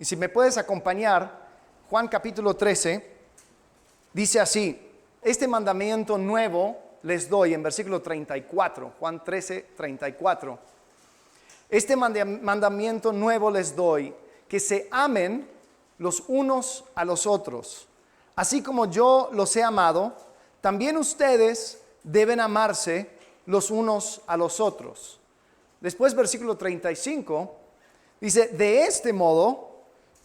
Y si me puedes acompañar, Juan capítulo 13, dice así: este mandamiento nuevo les doy, en versículo 34, Juan 13, 34. Este mandamiento nuevo les doy, que se amen los unos a los otros. Así como yo los he amado, también ustedes deben amarse los unos a los otros. Después, versículo 35, dice: de este modo,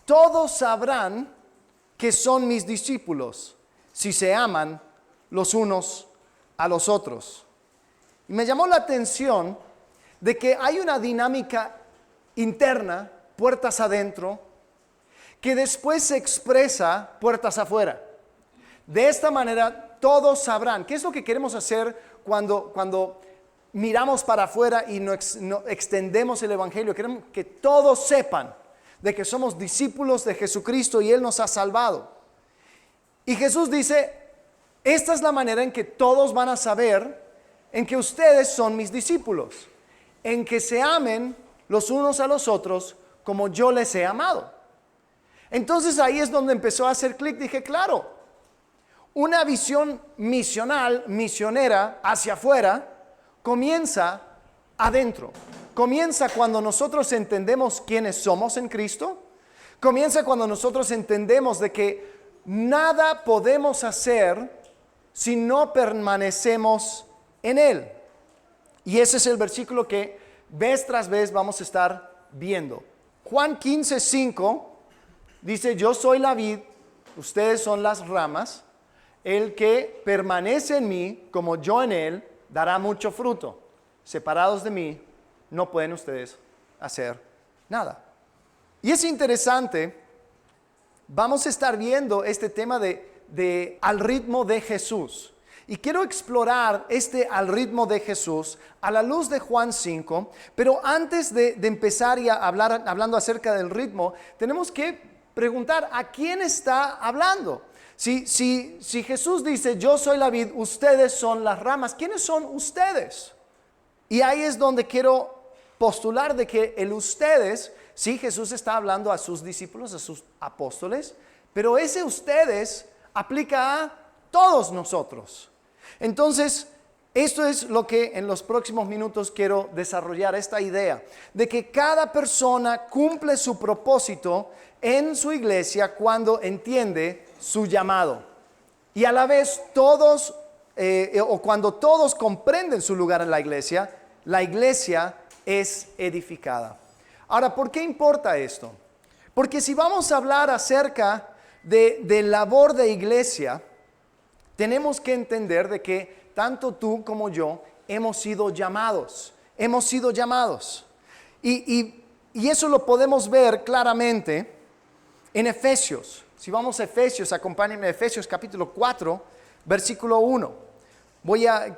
todos sabrán que son mis discípulos, si se aman los unos a los otros. Y me llamó la atención de que hay una dinámica interna, puertas adentro, que después se expresa puertas afuera. De esta manera todos sabrán. ¿Qué es lo que queremos hacer cuando miramos para afuera y no extendemos el evangelio? Queremos que todos sepan de que somos discípulos de Jesucristo y Él nos ha salvado. Y Jesús dice: esta es la manera en que todos van a saber en que ustedes son mis discípulos, en que se amen los unos a los otros como yo les he amado. Entonces ahí es donde empezó a hacer clic. Dije, claro, una visión misionera hacia afuera comienza adentro. Comienza cuando nosotros entendemos quiénes somos en Cristo. Comienza cuando nosotros entendemos de que nada podemos hacer si no permanecemos en Él. Y ese es el versículo que vez tras vez vamos a estar viendo. Juan 15:5 dice: yo soy la vid, ustedes son las ramas. El que permanece en mí, como yo en él, dará mucho fruto. Separados de mí, no pueden ustedes hacer nada. Y es interesante, vamos a estar viendo este tema de al ritmo de Jesús. Y quiero explorar este al ritmo de Jesús a la luz de Juan 5, pero antes de empezar y hablando acerca del ritmo, tenemos que preguntar: ¿a quién está hablando? Si Jesús dice: yo soy la vid, ustedes son las ramas, ¿quiénes son ustedes? Y ahí es donde quiero postular de que el ustedes, sí, Jesús está hablando a sus discípulos, a sus apóstoles, pero ese ustedes aplica a todos nosotros. Entonces, esto es lo que en los próximos minutos quiero desarrollar, esta idea de que cada persona cumple su propósito en su iglesia cuando entiende su llamado. Y a la vez todos, o cuando todos comprenden su lugar en la iglesia es edificada. Ahora, ¿por qué importa esto? Porque si vamos a hablar acerca de labor de iglesia, tenemos que entender de que tanto tú como yo hemos sido llamados. Y eso lo podemos ver claramente en Efesios. Si vamos a Efesios, acompáñenme a Efesios capítulo 4, versículo 1.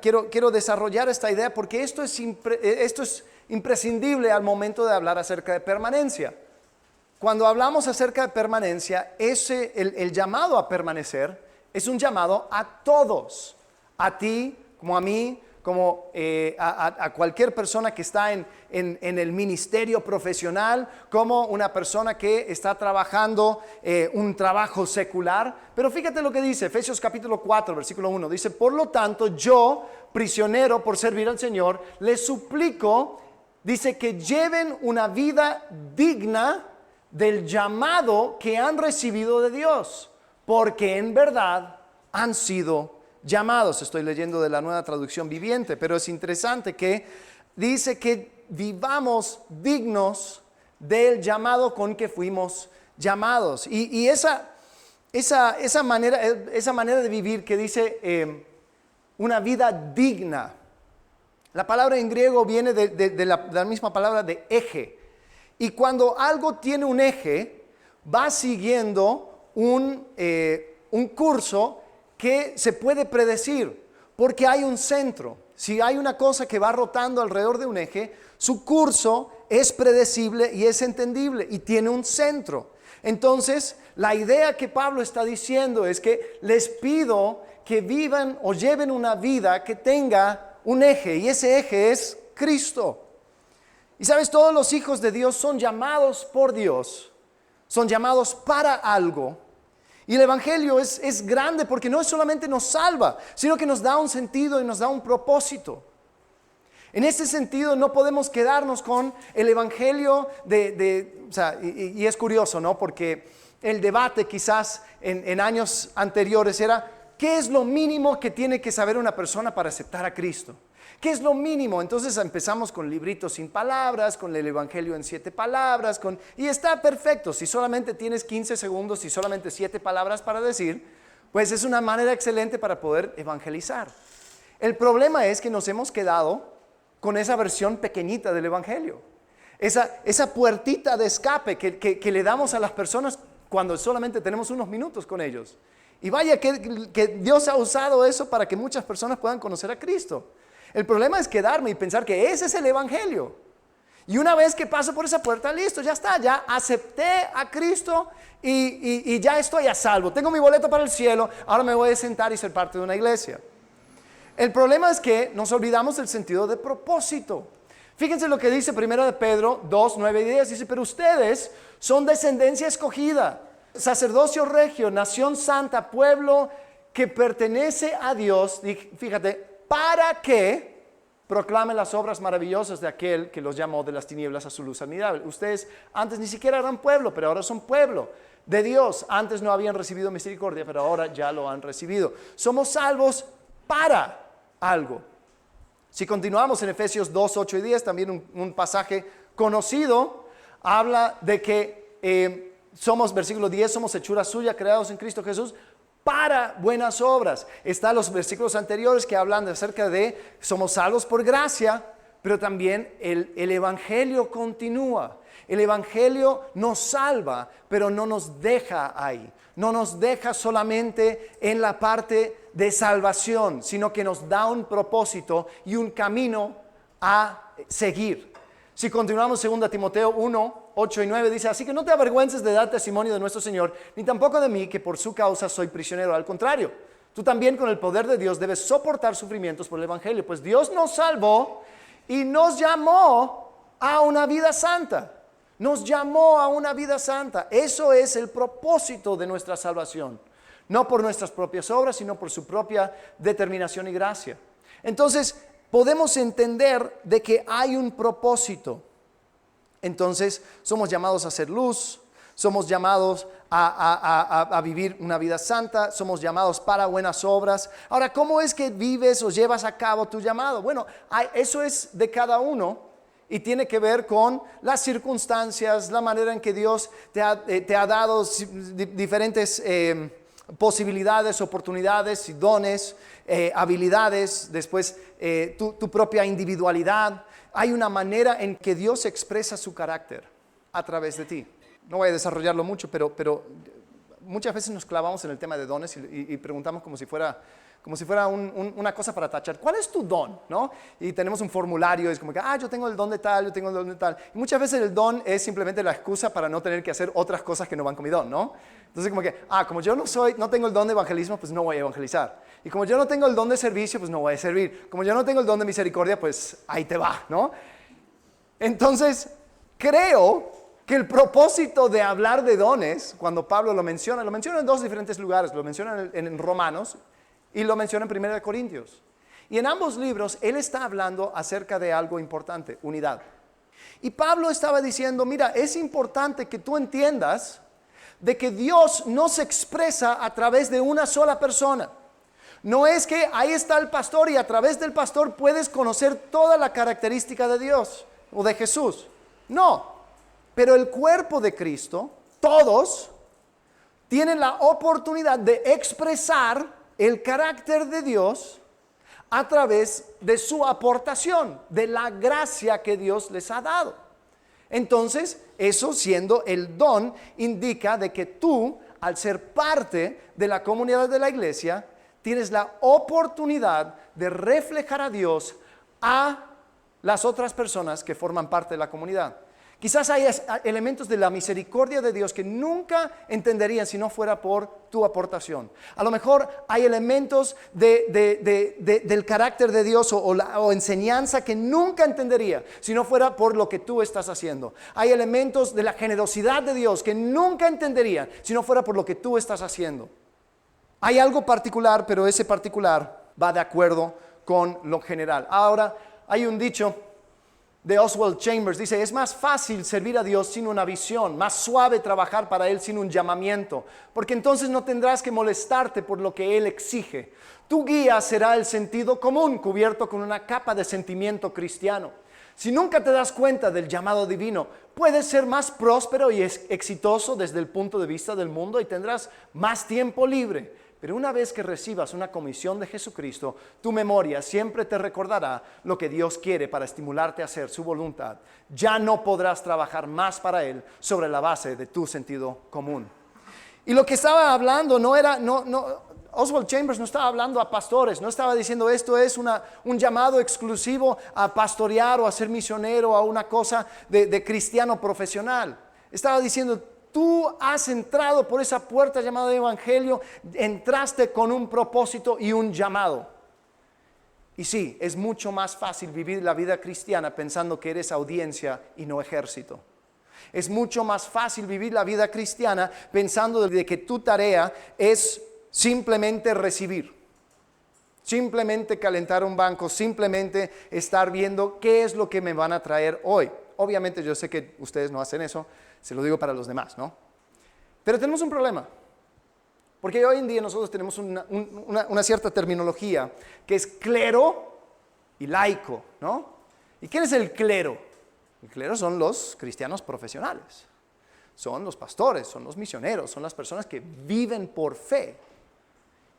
Quiero desarrollar esta idea porque esto es imprescindible al momento de hablar acerca de permanencia. Cuando hablamos acerca de permanencia, el llamado a permanecer es un llamado a todos, a ti como a mí, como a cualquier persona que está en el ministerio profesional, como una persona que está trabajando un trabajo secular. Pero fíjate lo que dice Efesios capítulo 4, versículo 1. Dice: por lo tanto, yo, prisionero por servir al Señor, les suplico, dice, que lleven una vida digna del llamado que han recibido de Dios, porque en verdad han sido llamados. Estoy leyendo de la Nueva Traducción Viviente, pero es interesante que dice que vivamos dignos del llamado con que fuimos llamados. Y esa manera de vivir que dice una vida digna, la palabra en griego viene de la misma palabra de eje. Y cuando algo tiene un eje, va siguiendo un curso que se puede predecir, porque hay un centro. Si hay una cosa que va rotando alrededor de un eje, su curso es predecible y es entendible y tiene un centro. Entonces, la idea que Pablo está diciendo es que les pido que vivan o lleven una vida que tenga un eje, y ese eje es Cristo. Y sabes, todos los hijos de Dios son llamados por Dios son llamados para algo. Y el Evangelio es grande porque no solamente nos salva, sino que nos da un sentido y nos da un propósito. En ese sentido no podemos quedarnos con el Evangelio y es curioso, ¿no? Porque el debate quizás en años anteriores era, ¿qué es lo mínimo que tiene que saber una persona para aceptar a Cristo? ¿Qué es lo mínimo? Entonces empezamos con libritos sin palabras, con el Evangelio en 7 palabras, y está perfecto. Si solamente tienes 15 segundos y solamente 7 palabras para decir, pues es una manera excelente para poder evangelizar. El problema es que nos hemos quedado con esa versión pequeñita del Evangelio. Esa puertita de escape que le damos a las personas cuando solamente tenemos unos minutos con ellos. Y vaya que Dios ha usado eso para que muchas personas puedan conocer a Cristo. El problema es quedarme y pensar que ese es el Evangelio. Y una vez que paso por esa puerta, listo, ya está, ya acepté a Cristo y ya estoy a salvo. Tengo mi boleto para el cielo, ahora me voy a sentar y ser parte de una iglesia. El problema es que nos olvidamos del sentido de propósito. Fíjense lo que dice 1 de Pedro 2, 9 y 10. Dice, pero ustedes son descendencia escogida, sacerdocio regio, nación santa, pueblo que pertenece a Dios. Y fíjate, para que proclamen las obras maravillosas de aquel que los llamó de las tinieblas a su luz admirable. Ustedes antes ni siquiera eran pueblo, pero ahora son pueblo de Dios. Antes no habían recibido misericordia, pero ahora ya lo han recibido. Somos salvos para algo. Si continuamos en Efesios 2, 8 y 10, también un pasaje conocido, habla de que somos, versículo 10, somos hechura suya, creados en Cristo Jesús, para buenas obras. Están los versículos anteriores que hablan acerca de somos salvos por gracia, pero también el Evangelio continúa. El Evangelio nos salva, pero no nos deja ahí. No nos deja solamente en la parte de salvación, sino que nos da un propósito y un camino a seguir. Si continuamos 2 Timoteo 1, 8 y 9 dice, así que no te avergüences de dar testimonio de nuestro Señor, ni tampoco de mí, que por su causa soy prisionero. Al contrario, tú también con el poder de Dios debes soportar sufrimientos por el Evangelio, pues Dios nos salvó y nos llamó a una vida santa. Nos llamó a una vida santa. Eso es el propósito de nuestra salvación. No por nuestras propias obras, sino por su propia determinación y gracia. Entonces, podemos entender de que hay un propósito. Entonces, somos llamados a ser luz, somos llamados a vivir una vida santa, somos llamados para buenas obras. Ahora, ¿cómo es que vives o llevas a cabo tu llamado? Bueno, eso es de cada uno y tiene que ver con las circunstancias, la manera en que Dios te ha dado diferentes posibilidades, oportunidades y dones, habilidades, después tu propia individualidad. Hay una manera en que Dios expresa su carácter a través de ti. No voy a desarrollarlo mucho, pero muchas veces nos clavamos en el tema de dones y preguntamos como si fuera una cosa para tachar. ¿Cuál es tu don? ¿No? Y tenemos un formulario, es como que, yo tengo el don de tal, yo tengo el don de tal. Y muchas veces el don es simplemente la excusa para no tener que hacer otras cosas que no van con mi don, ¿no? Entonces como que, como yo no tengo el don de evangelismo, pues no voy a evangelizar. Y como yo no tengo el don de servicio, pues no voy a servir. Como yo no tengo el don de misericordia, pues ahí te va, ¿no? Entonces, creo que el propósito de hablar de dones, cuando Pablo lo menciona en 2 diferentes lugares. Lo menciona en Romanos y lo menciona en 1 Corintios. Y en ambos libros, él está hablando acerca de algo importante, unidad. Y Pablo estaba diciendo, mira, es importante que tú entiendas de que Dios no se expresa a través de una sola persona. No es que ahí está el pastor y a través del pastor puedes conocer toda la característica de Dios o de Jesús. No, pero el cuerpo de Cristo, todos, tienen la oportunidad de expresar el carácter de Dios a través de su aportación, de la gracia que Dios les ha dado. Entonces, eso siendo el don, indica de que tú, al ser parte de la comunidad de la iglesia, tienes la oportunidad de reflejar a Dios a las otras personas que forman parte de la comunidad. Quizás hay elementos de la misericordia de Dios que nunca entenderían si no fuera por tu aportación. A lo mejor hay elementos del carácter de Dios o enseñanza que nunca entendería si no fuera por lo que tú estás haciendo. Hay elementos de la generosidad de Dios que nunca entendería si no fuera por lo que tú estás haciendo. Hay algo particular, pero ese particular va de acuerdo con lo general. Ahora, hay un dicho de Oswald Chambers, dice: es más fácil servir a Dios sin una visión, más suave trabajar para Él sin un llamamiento, porque entonces no tendrás que molestarte por lo que Él exige. Tu guía será el sentido común cubierto con una capa de sentimiento cristiano. Si nunca te das cuenta del llamado divino, puedes ser más próspero y exitoso desde el punto de vista del mundo y tendrás más tiempo libre. Pero una vez que recibas una comisión de Jesucristo, tu memoria siempre te recordará lo que Dios quiere para estimularte a hacer su voluntad. Ya no podrás trabajar más para Él sobre la base de tu sentido común. Y lo que estaba hablando Oswald Chambers no estaba hablando a pastores, no estaba diciendo esto es un llamado exclusivo a pastorear o a ser misionero o a una cosa de cristiano profesional. Estaba diciendo: tú has entrado por esa puerta llamada evangelio, entraste con un propósito y un llamado. Y sí, es mucho más fácil vivir la vida cristiana pensando que eres audiencia y no ejército. Es mucho más fácil vivir la vida cristiana pensando de que tu tarea es simplemente recibir, simplemente calentar un banco, simplemente estar viendo qué es lo que me van a traer hoy. Obviamente yo sé que ustedes no hacen eso, se lo digo para los demás, ¿no? Pero tenemos un problema, porque hoy en día nosotros tenemos una cierta terminología que es clero y laico, ¿no? ¿Y quién es el clero? El clero son los cristianos profesionales, son los pastores, son los misioneros, son las personas que viven por fe.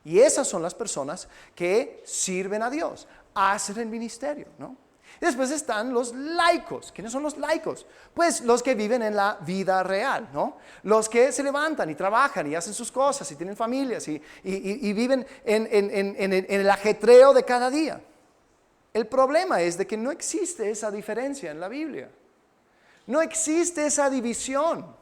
Y esas son las personas que sirven a Dios, hacen el ministerio, ¿no? Y después están los laicos. ¿Quiénes son los laicos? Pues los que viven en la vida real, ¿no? Los que se levantan y trabajan y hacen sus cosas y tienen familias y viven en el ajetreo de cada día. El problema es de que no existe esa diferencia en la Biblia. No existe esa división.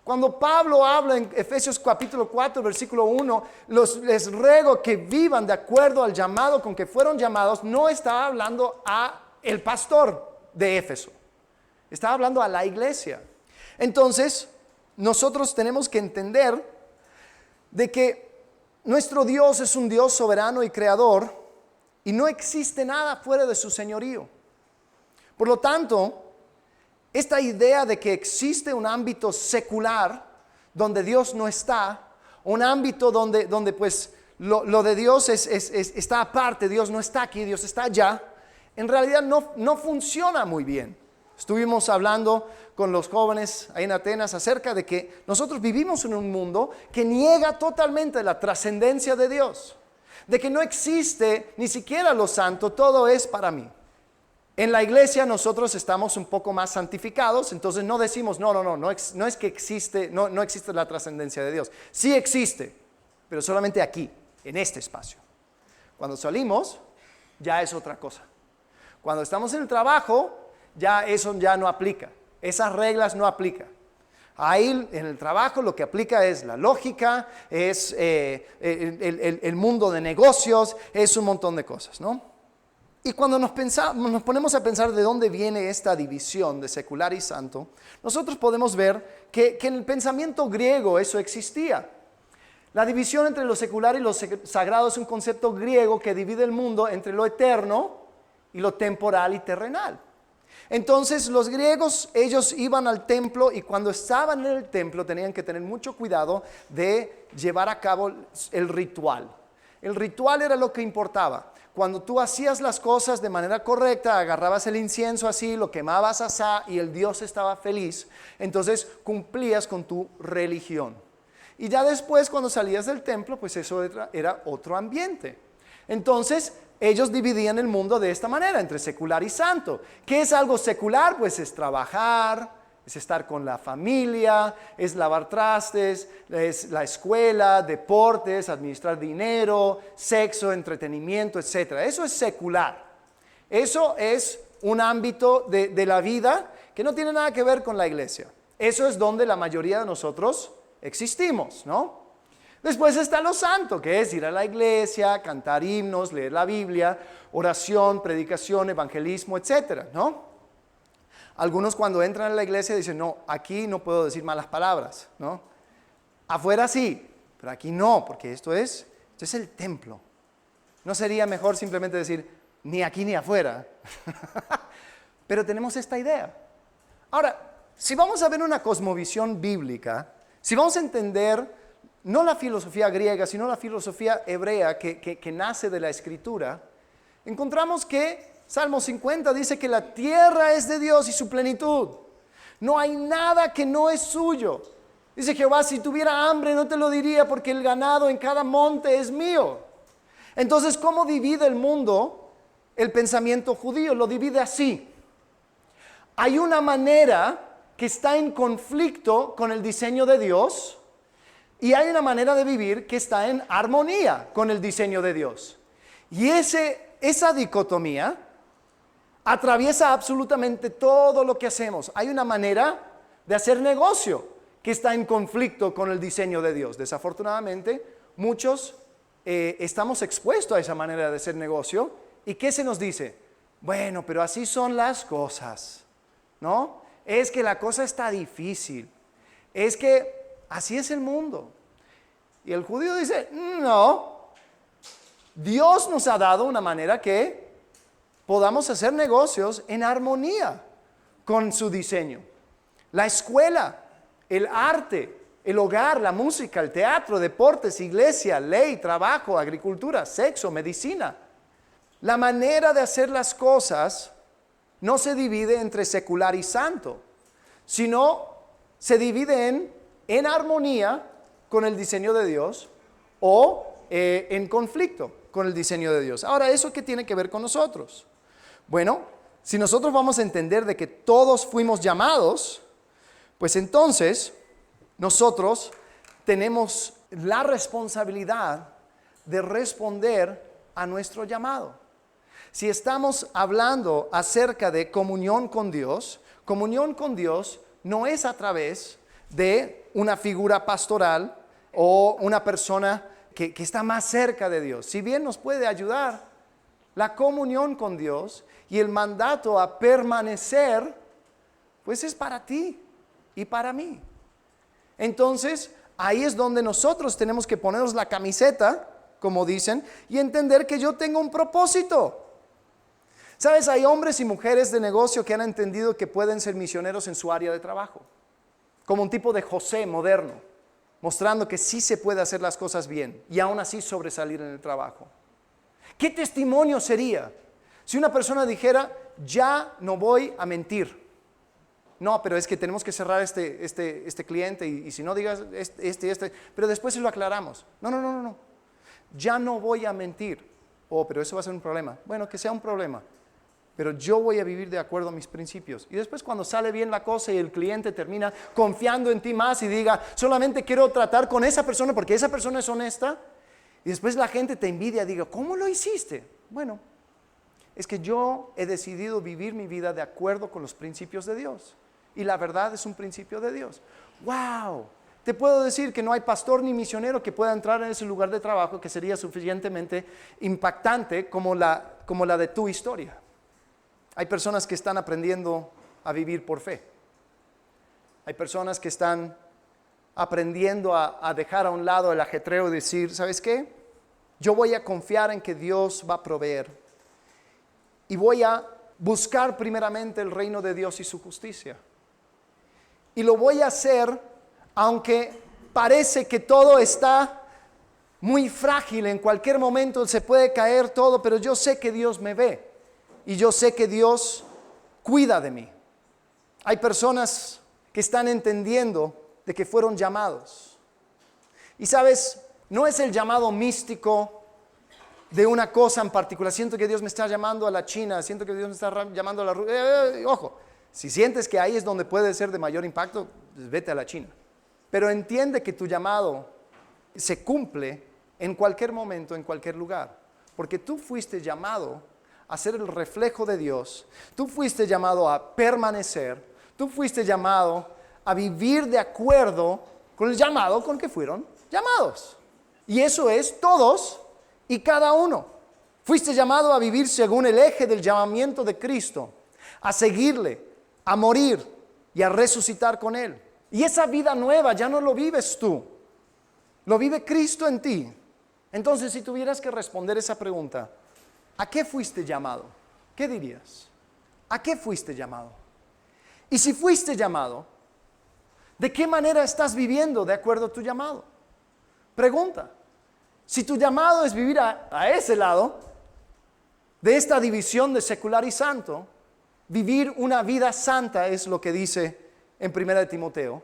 Cuando Pablo habla en Efesios capítulo 4, versículo 1, les ruego que vivan de acuerdo al llamado con que fueron llamados, no está hablando a el pastor de Éfeso, está hablando a la iglesia. Entonces, nosotros tenemos que entender de que nuestro Dios es un Dios soberano y creador y no existe nada fuera de su señorío. Por lo tanto, esta idea de que existe un ámbito secular donde Dios no está, un ámbito donde pues lo de Dios está aparte, Dios no está aquí, Dios está allá, en realidad no funciona muy bien. Estuvimos hablando con los jóvenes ahí en Atenas acerca de que nosotros vivimos en un mundo que niega totalmente la trascendencia de Dios, de que no existe ni siquiera lo santo, todo es para mí. En la iglesia nosotros estamos un poco más santificados, entonces no decimos no es que existe, no existe la trascendencia de Dios. Sí existe, pero solamente aquí, en este espacio. Cuando salimos, ya es otra cosa. Cuando estamos en el trabajo, ya eso ya no aplica, esas reglas no aplican. Ahí en el trabajo lo que aplica es la lógica, es el mundo de negocios, es un montón de cosas, ¿no? Y cuando nos ponemos a pensar de dónde viene esta división de secular y santo, nosotros podemos ver que en el pensamiento griego eso existía. La división entre lo secular y lo sagrado es un concepto griego que divide el mundo entre lo eterno y lo temporal y terrenal. Entonces los griegos, ellos iban al templo y cuando estaban en el templo tenían que tener mucho cuidado de llevar a cabo el ritual. El ritual era lo que importaba. Cuando tú hacías las cosas de manera correcta, agarrabas el incienso así, lo quemabas asá y el Dios estaba feliz, entonces cumplías con tu religión. Y ya después cuando salías del templo, pues eso era otro ambiente. Entonces ellos dividían el mundo de esta manera, entre secular y santo. ¿Qué es algo secular? Pues es trabajar, es estar con la familia, es lavar trastes, es la escuela, deportes, administrar dinero, sexo, entretenimiento, etc. Eso es secular. Eso es un ámbito de la vida que no tiene nada que ver con la iglesia. Eso es donde la mayoría de nosotros existimos, ¿no? Después está lo santo, que es ir a la iglesia, cantar himnos, leer la Biblia, oración, predicación, evangelismo, etcétera, ¿no? Algunos cuando entran a la iglesia dicen, no, aquí no puedo decir malas palabras, ¿no? Afuera sí, pero aquí no, porque esto es el templo. ¿No sería mejor simplemente decir, ni aquí ni afuera? Pero tenemos esta idea. Ahora, si vamos a ver una cosmovisión bíblica, si vamos a entender no la filosofía griega, sino la filosofía hebrea que nace de la Escritura, encontramos que Salmo 50 dice que la tierra es de Dios y su plenitud. No hay nada que no es suyo. Dice Jehová, si tuviera hambre no te lo diría, porque el ganado en cada monte es mío. Entonces, ¿cómo divide el mundo el pensamiento judío? Lo divide así. Hay una manera que está en conflicto con el diseño de Dios, y hay una manera de vivir que está en armonía con el diseño de Dios. Y esa dicotomía atraviesa absolutamente todo lo que hacemos. Hay una manera de hacer negocio que está en conflicto con el diseño de Dios. Desafortunadamente, muchos estamos expuestos a esa manera de hacer negocio. ¿Y qué se nos dice? Bueno, pero así son las cosas, ¿no? Es que la cosa está difícil. Es que así es el mundo. Y el judío dice, no, Dios nos ha dado una manera que podamos hacer negocios en armonía con su diseño. La escuela, el arte, el hogar, la música, el teatro, deportes, iglesia, ley, trabajo, agricultura, sexo, medicina. La manera de hacer las cosas no se divide entre secular y santo, sino se divide en armonía con el diseño de Dios o en conflicto con el diseño de Dios. Ahora, ¿eso qué tiene que ver con nosotros? Bueno, si nosotros vamos a entender de que todos fuimos llamados, pues entonces nosotros tenemos la responsabilidad de responder a nuestro llamado. Si estamos hablando acerca de comunión con Dios no es a través de una figura pastoral o una persona que está más cerca de Dios. Si bien nos puede ayudar, la comunión con Dios y el mandato a permanecer, pues es para ti y para mí. Entonces, ahí es donde nosotros tenemos que ponernos la camiseta, como dicen, y entender que yo tengo un propósito. ¿Sabes? Hay hombres y mujeres de negocio que han entendido que pueden ser misioneros en su área de trabajo, como un tipo de José moderno, mostrando que sí se puede hacer las cosas bien y aún así sobresalir en el trabajo. ¿Qué testimonio sería si una persona dijera, ya no voy a mentir? No, pero es que tenemos que cerrar este cliente y si no digas pero después se lo aclaramos. No. Ya no voy a mentir. Oh, pero eso va a ser un problema. Bueno, que sea un problema. Pero yo voy a vivir de acuerdo a mis principios. Y después cuando sale bien la cosa y el cliente termina confiando en ti más y diga, solamente quiero tratar con esa persona porque esa persona es honesta. Y después la gente te envidia y diga, ¿cómo lo hiciste? Bueno, es que yo he decidido vivir mi vida de acuerdo con los principios de Dios. Y la verdad es un principio de Dios. ¡Wow! Te puedo decir que no hay pastor ni misionero que pueda entrar en ese lugar de trabajo que sería suficientemente impactante como la de tu historia. Hay personas que están aprendiendo a vivir por fe. Hay personas que están aprendiendo a dejar a un lado el ajetreo y decir, ¿sabes qué? Yo voy a confiar en que Dios va a proveer. Y voy a buscar primeramente el reino de Dios y su justicia. Y lo voy a hacer aunque parece que todo está muy frágil, en cualquier momento se puede caer todo, pero yo sé que Dios me ve y yo sé que Dios cuida de mí. Hay personas que están entendiendo de que fueron llamados. Y sabes, no es el llamado místico de una cosa en particular. Siento que Dios me está llamando a la China, siento que Dios me está llamando a la Rusia. Ojo, si sientes que ahí es donde puede ser de mayor impacto, pues vete a la China. Pero entiende que tu llamado se cumple en cualquier momento, en cualquier lugar. Porque tú fuiste llamado a ser el reflejo de Dios. Tú fuiste llamado a permanecer. Tú fuiste llamado a vivir de acuerdo con el llamado con que fueron llamados. Y eso es todos y cada uno. Fuiste llamado a vivir según el eje del llamamiento de Cristo, a seguirle, a morir y a resucitar con Él. Y esa vida nueva ya no lo vives tú, lo vive Cristo en ti. Entonces, si tuvieras que responder esa pregunta, ¿a qué fuiste llamado? ¿Qué dirías? ¿A qué fuiste llamado? Y si fuiste llamado, ¿de qué manera estás viviendo de acuerdo a tu llamado? Pregunta. Si tu llamado es vivir a ese lado, de esta división de secular y santo, vivir una vida santa es lo que dice en 1 Timoteo.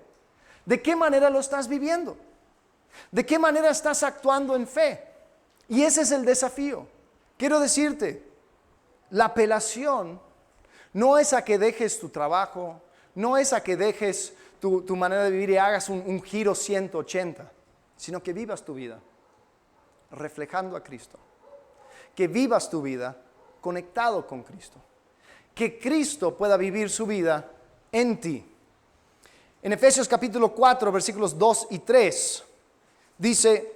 ¿De qué manera lo estás viviendo? ¿De qué manera estás actuando en fe? Y ese es el desafío. Quiero decirte, la apelación no es a que dejes tu trabajo, no es a que dejes tu manera de vivir y hagas un giro 180, sino que vivas tu vida reflejando a Cristo. Que vivas tu vida conectado con Cristo. Que Cristo pueda vivir su vida en ti. En Efesios capítulo 4, versículos 2 y 3, dice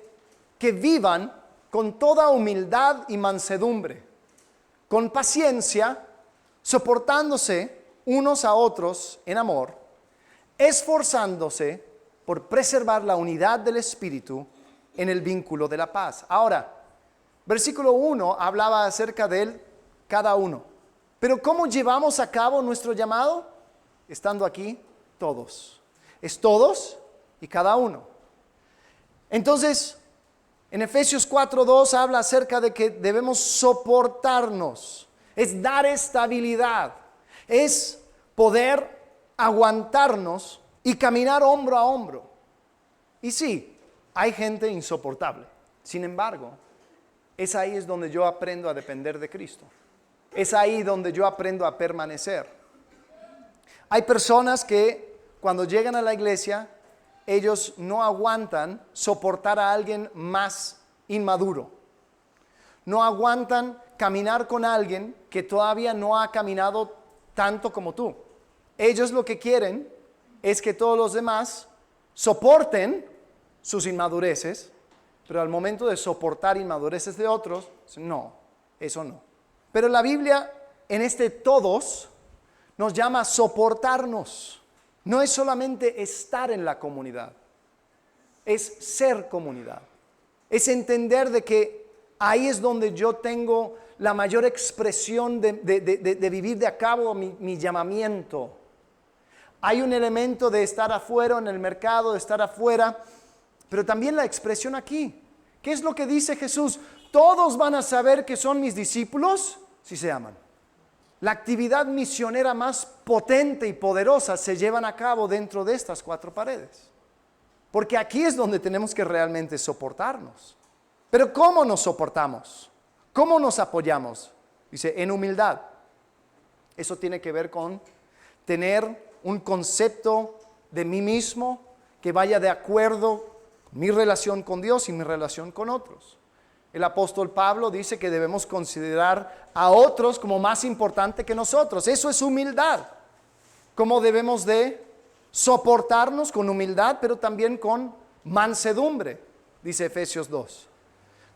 que vivan con toda humildad y mansedumbre, con paciencia, soportándose unos a otros en amor, esforzándose por preservar la unidad del Espíritu en el vínculo de la paz. Ahora, versículo 1 hablaba acerca de cada uno. Pero ¿cómo llevamos a cabo nuestro llamado? Estando aquí todos. Es todos y cada uno. Entonces, en Efesios 4:2 habla acerca de que debemos soportarnos. Es dar estabilidad. Es poder aguantarnos y caminar hombro a hombro. Y sí, hay gente insoportable. Sin embargo, es ahí es donde yo aprendo a depender de Cristo. Es ahí donde yo aprendo a permanecer. Hay personas que cuando llegan a la iglesia, ellos no aguantan soportar a alguien más inmaduro. No aguantan caminar con alguien que todavía no ha caminado tanto como tú. Ellos lo que quieren es que todos los demás soporten sus inmadureces, pero al momento de soportar inmadureces de otros, no, eso no. Pero la Biblia en este todos nos llama a soportarnos. No es solamente estar en la comunidad, es ser comunidad. Es entender de que ahí es donde yo tengo la mayor expresión de vivir de a cabo mi llamamiento. Hay un elemento de estar afuera en el mercado, de estar afuera, pero también la expresión aquí. ¿Qué es lo que dice Jesús? Todos van a saber que son mis discípulos si se aman. La actividad misionera más potente y poderosa se llevan a cabo dentro de estas cuatro paredes. Porque aquí es donde tenemos que realmente soportarnos. Pero ¿cómo nos soportamos? ¿Cómo nos apoyamos? Dice, en humildad. Eso tiene que ver con tener un concepto de mí mismo que vaya de acuerdo con mi relación con Dios y mi relación con otros. El apóstol Pablo dice que debemos considerar a otros como más importante que nosotros. Eso es humildad. ¿Cómo debemos de soportarnos con humildad, pero también con mansedumbre? Dice Efesios 2.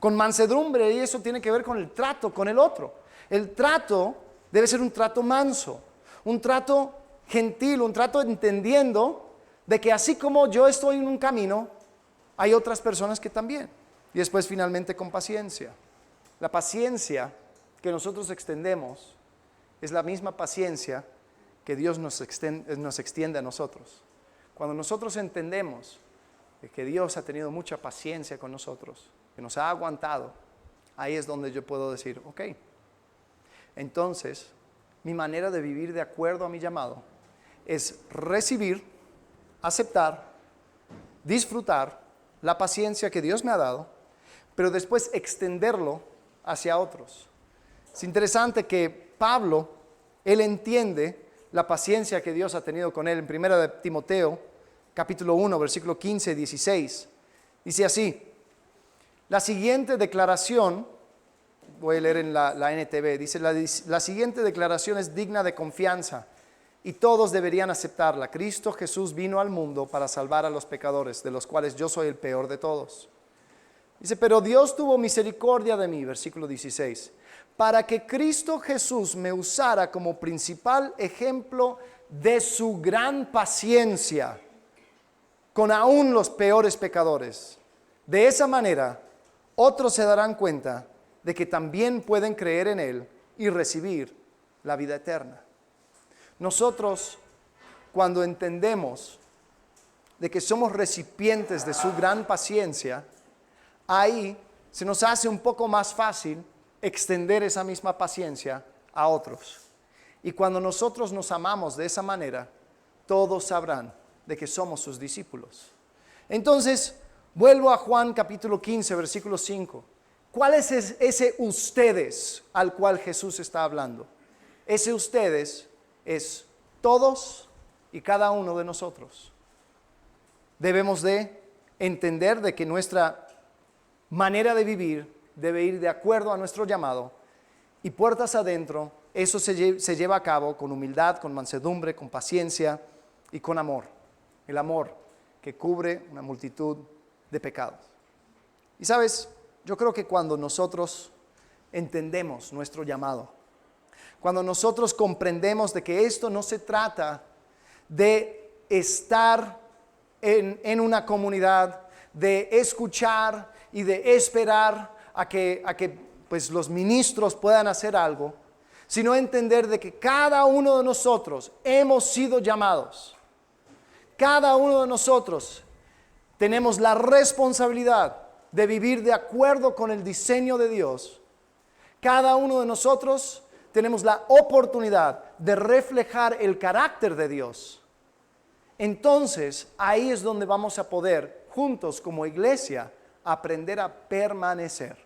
Con mansedumbre, y eso tiene que ver con el trato con el otro. El trato debe ser un trato manso, un trato gentil, un trato entendiendo de que así como yo estoy en un camino, hay otras personas que también. Y después finalmente con paciencia. La paciencia que nosotros extendemos es la misma paciencia que Dios nos extiende a nosotros. Cuando nosotros entendemos que Dios ha tenido mucha paciencia con nosotros, que nos ha aguantado, ahí es donde yo puedo decir, ok, entonces mi manera de vivir de acuerdo a mi llamado es recibir, aceptar, disfrutar la paciencia que Dios me ha dado, pero después extenderlo hacia otros. Es interesante que Pablo, él entiende la paciencia que Dios ha tenido con él en 1 Timoteo, capítulo 1, versículo 15 y 16. Dice así, la siguiente declaración, voy a leer en la NTV, dice, la siguiente declaración es digna de confianza. y todos deberían aceptarla. Cristo Jesús vino al mundo para salvar a los pecadores, de los cuales yo soy el peor de todos. Dice, pero Dios tuvo misericordia de mí, versículo 16, para que Cristo Jesús me usara como principal ejemplo de su gran paciencia con aún los peores pecadores. De esa manera, otros se darán cuenta de que también pueden creer en Él y recibir la vida eterna. Nosotros, cuando entendemos de que somos recipientes de su gran paciencia, ahí se nos hace un poco más fácil extender esa misma paciencia a otros. Y cuando nosotros nos amamos de esa manera, todos sabrán de que somos sus discípulos. Entonces, vuelvo a Juan capítulo 15, versículo 5. ¿Cuál es ese ustedes al cual Jesús está hablando? Ese ustedes es todos y cada uno de nosotros. Debemos de entender de que nuestra manera de vivir debe ir de acuerdo a nuestro llamado, y puertas adentro, eso se lleva a cabo con humildad, con mansedumbre, con paciencia y con amor. El amor que cubre una multitud de pecados. Y sabes, yo creo que cuando nosotros entendemos nuestro llamado, cuando nosotros comprendemos de que esto no se trata de estar en una comunidad, de escuchar y de esperar a que pues, los ministros puedan hacer algo, sino entender de que cada uno de nosotros hemos sido llamados. Cada uno de nosotros tenemos la responsabilidad de vivir de acuerdo con el diseño de Dios. Cada uno de nosotros tenemos la oportunidad de reflejar el carácter de Dios. Entonces, ahí es donde vamos a poder, juntos como iglesia, aprender a permanecer,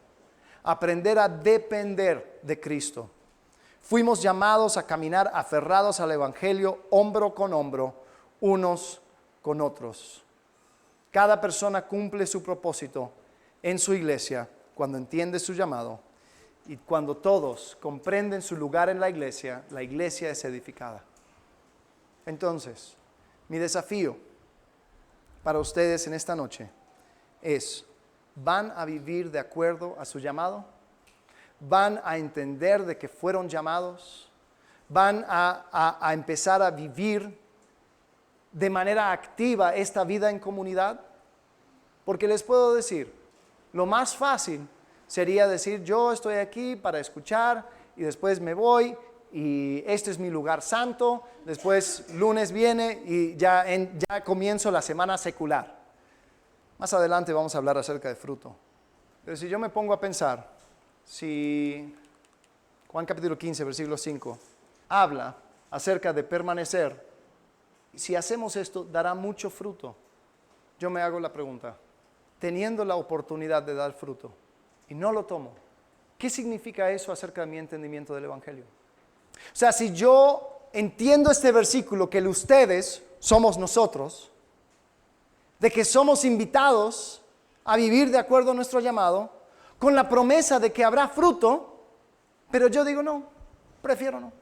aprender a depender de Cristo. Fuimos llamados a caminar aferrados al Evangelio, hombro con hombro, unos con otros. Cada persona cumple su propósito en su iglesia cuando entiende su llamado, y cuando todos comprenden su lugar en la iglesia es edificada. Entonces, mi desafío para ustedes en esta noche es: ¿van a vivir de acuerdo a su llamado? ¿Van a entender de que fueron llamados? ¿Van a empezar a vivir de manera activa esta vida en comunidad? Porque les puedo decir, lo más fácil sería decir, yo estoy aquí para escuchar y después me voy y este es mi lugar santo, después lunes viene y ya comienzo la semana secular. Más adelante vamos a hablar acerca de fruto. Pero si yo me pongo a pensar, si Juan capítulo 15, versículo 5, habla acerca de permanecer, si hacemos esto, dará mucho fruto. Yo me hago la pregunta, teniendo la oportunidad de dar fruto y no lo tomo, ¿qué significa eso acerca de mi entendimiento del Evangelio? O sea, si yo entiendo este versículo, que el ustedes somos nosotros, de que somos invitados a vivir de acuerdo a nuestro llamado, con la promesa de que habrá fruto, pero yo digo no, prefiero no.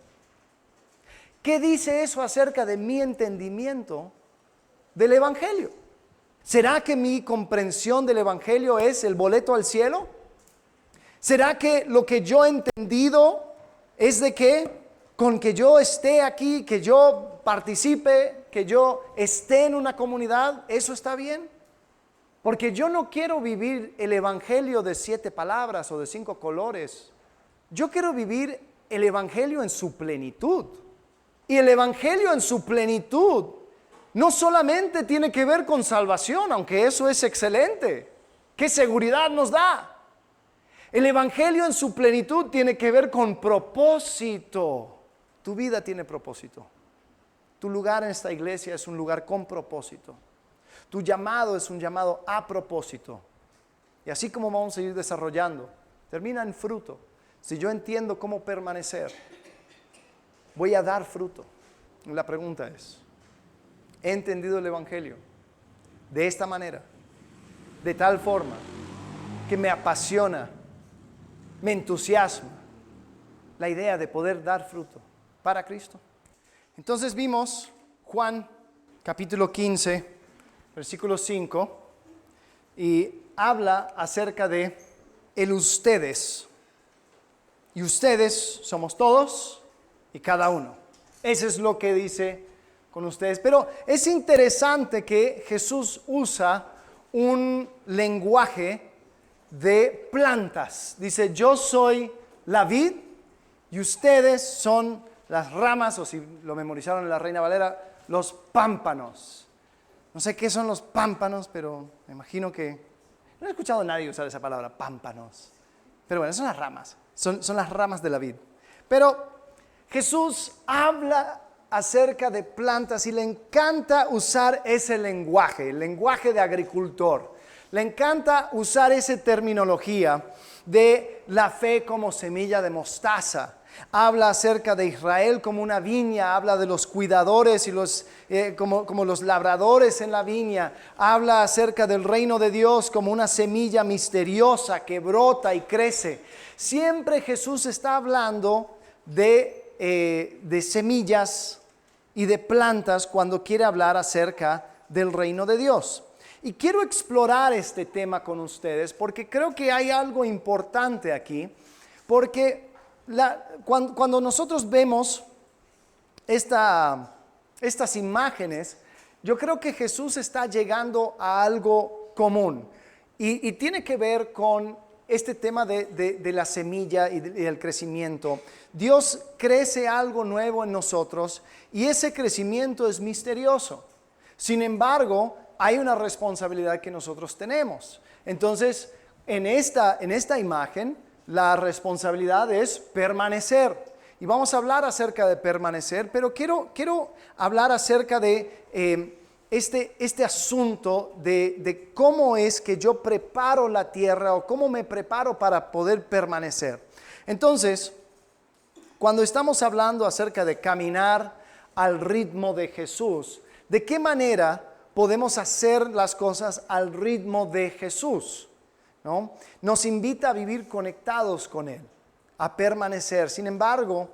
¿Qué dice eso acerca de mi entendimiento del Evangelio? ¿Será que mi comprensión del Evangelio es el boleto al cielo? ¿Será que lo que yo he entendido es de que con que yo esté aquí, que yo participe, que yo esté en una comunidad, eso está bien? Porque yo no quiero vivir el Evangelio de 7 palabras o de 5 colores. Yo quiero vivir el Evangelio en su plenitud. Y el Evangelio en su plenitud no solamente tiene que ver con salvación, aunque eso es excelente. ¿Qué seguridad nos da? El Evangelio en su plenitud tiene que ver con propósito. Tu vida tiene propósito. Tu lugar en esta iglesia es un lugar con propósito. Tu llamado es un llamado a propósito. Y así como vamos a ir desarrollando, termina en fruto. Si yo entiendo cómo permanecer, voy a dar fruto. La pregunta es, ¿he entendido el Evangelio de esta manera? De tal forma que me apasiona, me entusiasma la idea de poder dar fruto para Cristo. Entonces vimos Juan capítulo 15, versículo 5, y habla acerca de el ustedes. Y ustedes somos todos y cada uno. Eso es lo que dice con ustedes. Pero es interesante que Jesús usa un lenguaje de plantas. Dice, yo soy la vid y ustedes son las ramas, o si lo memorizaron en la Reina Valera, los pámpanos. No sé qué son los pámpanos, pero me imagino que... No he escuchado a nadie usar esa palabra, pámpanos. Pero bueno, son las ramas, son las ramas de la vid. Pero Jesús habla acerca de plantas y le encanta usar ese lenguaje, el lenguaje de agricultor. Le encanta usar esa terminología de la fe como semilla de mostaza. Habla acerca de Israel como una viña, habla de los cuidadores y como los labradores en la viña. Habla acerca del reino de Dios como una semilla misteriosa que brota y crece. Siempre Jesús está hablando de semillas y de plantas cuando quiere hablar acerca del reino de Dios. Y quiero explorar este tema con ustedes porque creo que hay algo importante aquí, porque cuando nosotros vemos estas imágenes, yo creo que Jesús está llegando a algo común y tiene que ver con este tema de la semilla y del crecimiento. Dios crece algo nuevo en nosotros y ese crecimiento es misterioso. Sin embargo, hay una responsabilidad que nosotros tenemos. Entonces, en esta imagen, la responsabilidad es permanecer. Y vamos a hablar acerca de permanecer, pero quiero hablar acerca de este asunto de cómo es que yo preparo la tierra o cómo me preparo para poder permanecer. Entonces, cuando estamos hablando acerca de caminar al ritmo de Jesús, ¿de qué manera podemos hacer las cosas al ritmo de Jesús? ¿No? Nos invita a vivir conectados con Él, a permanecer. Sin embargo,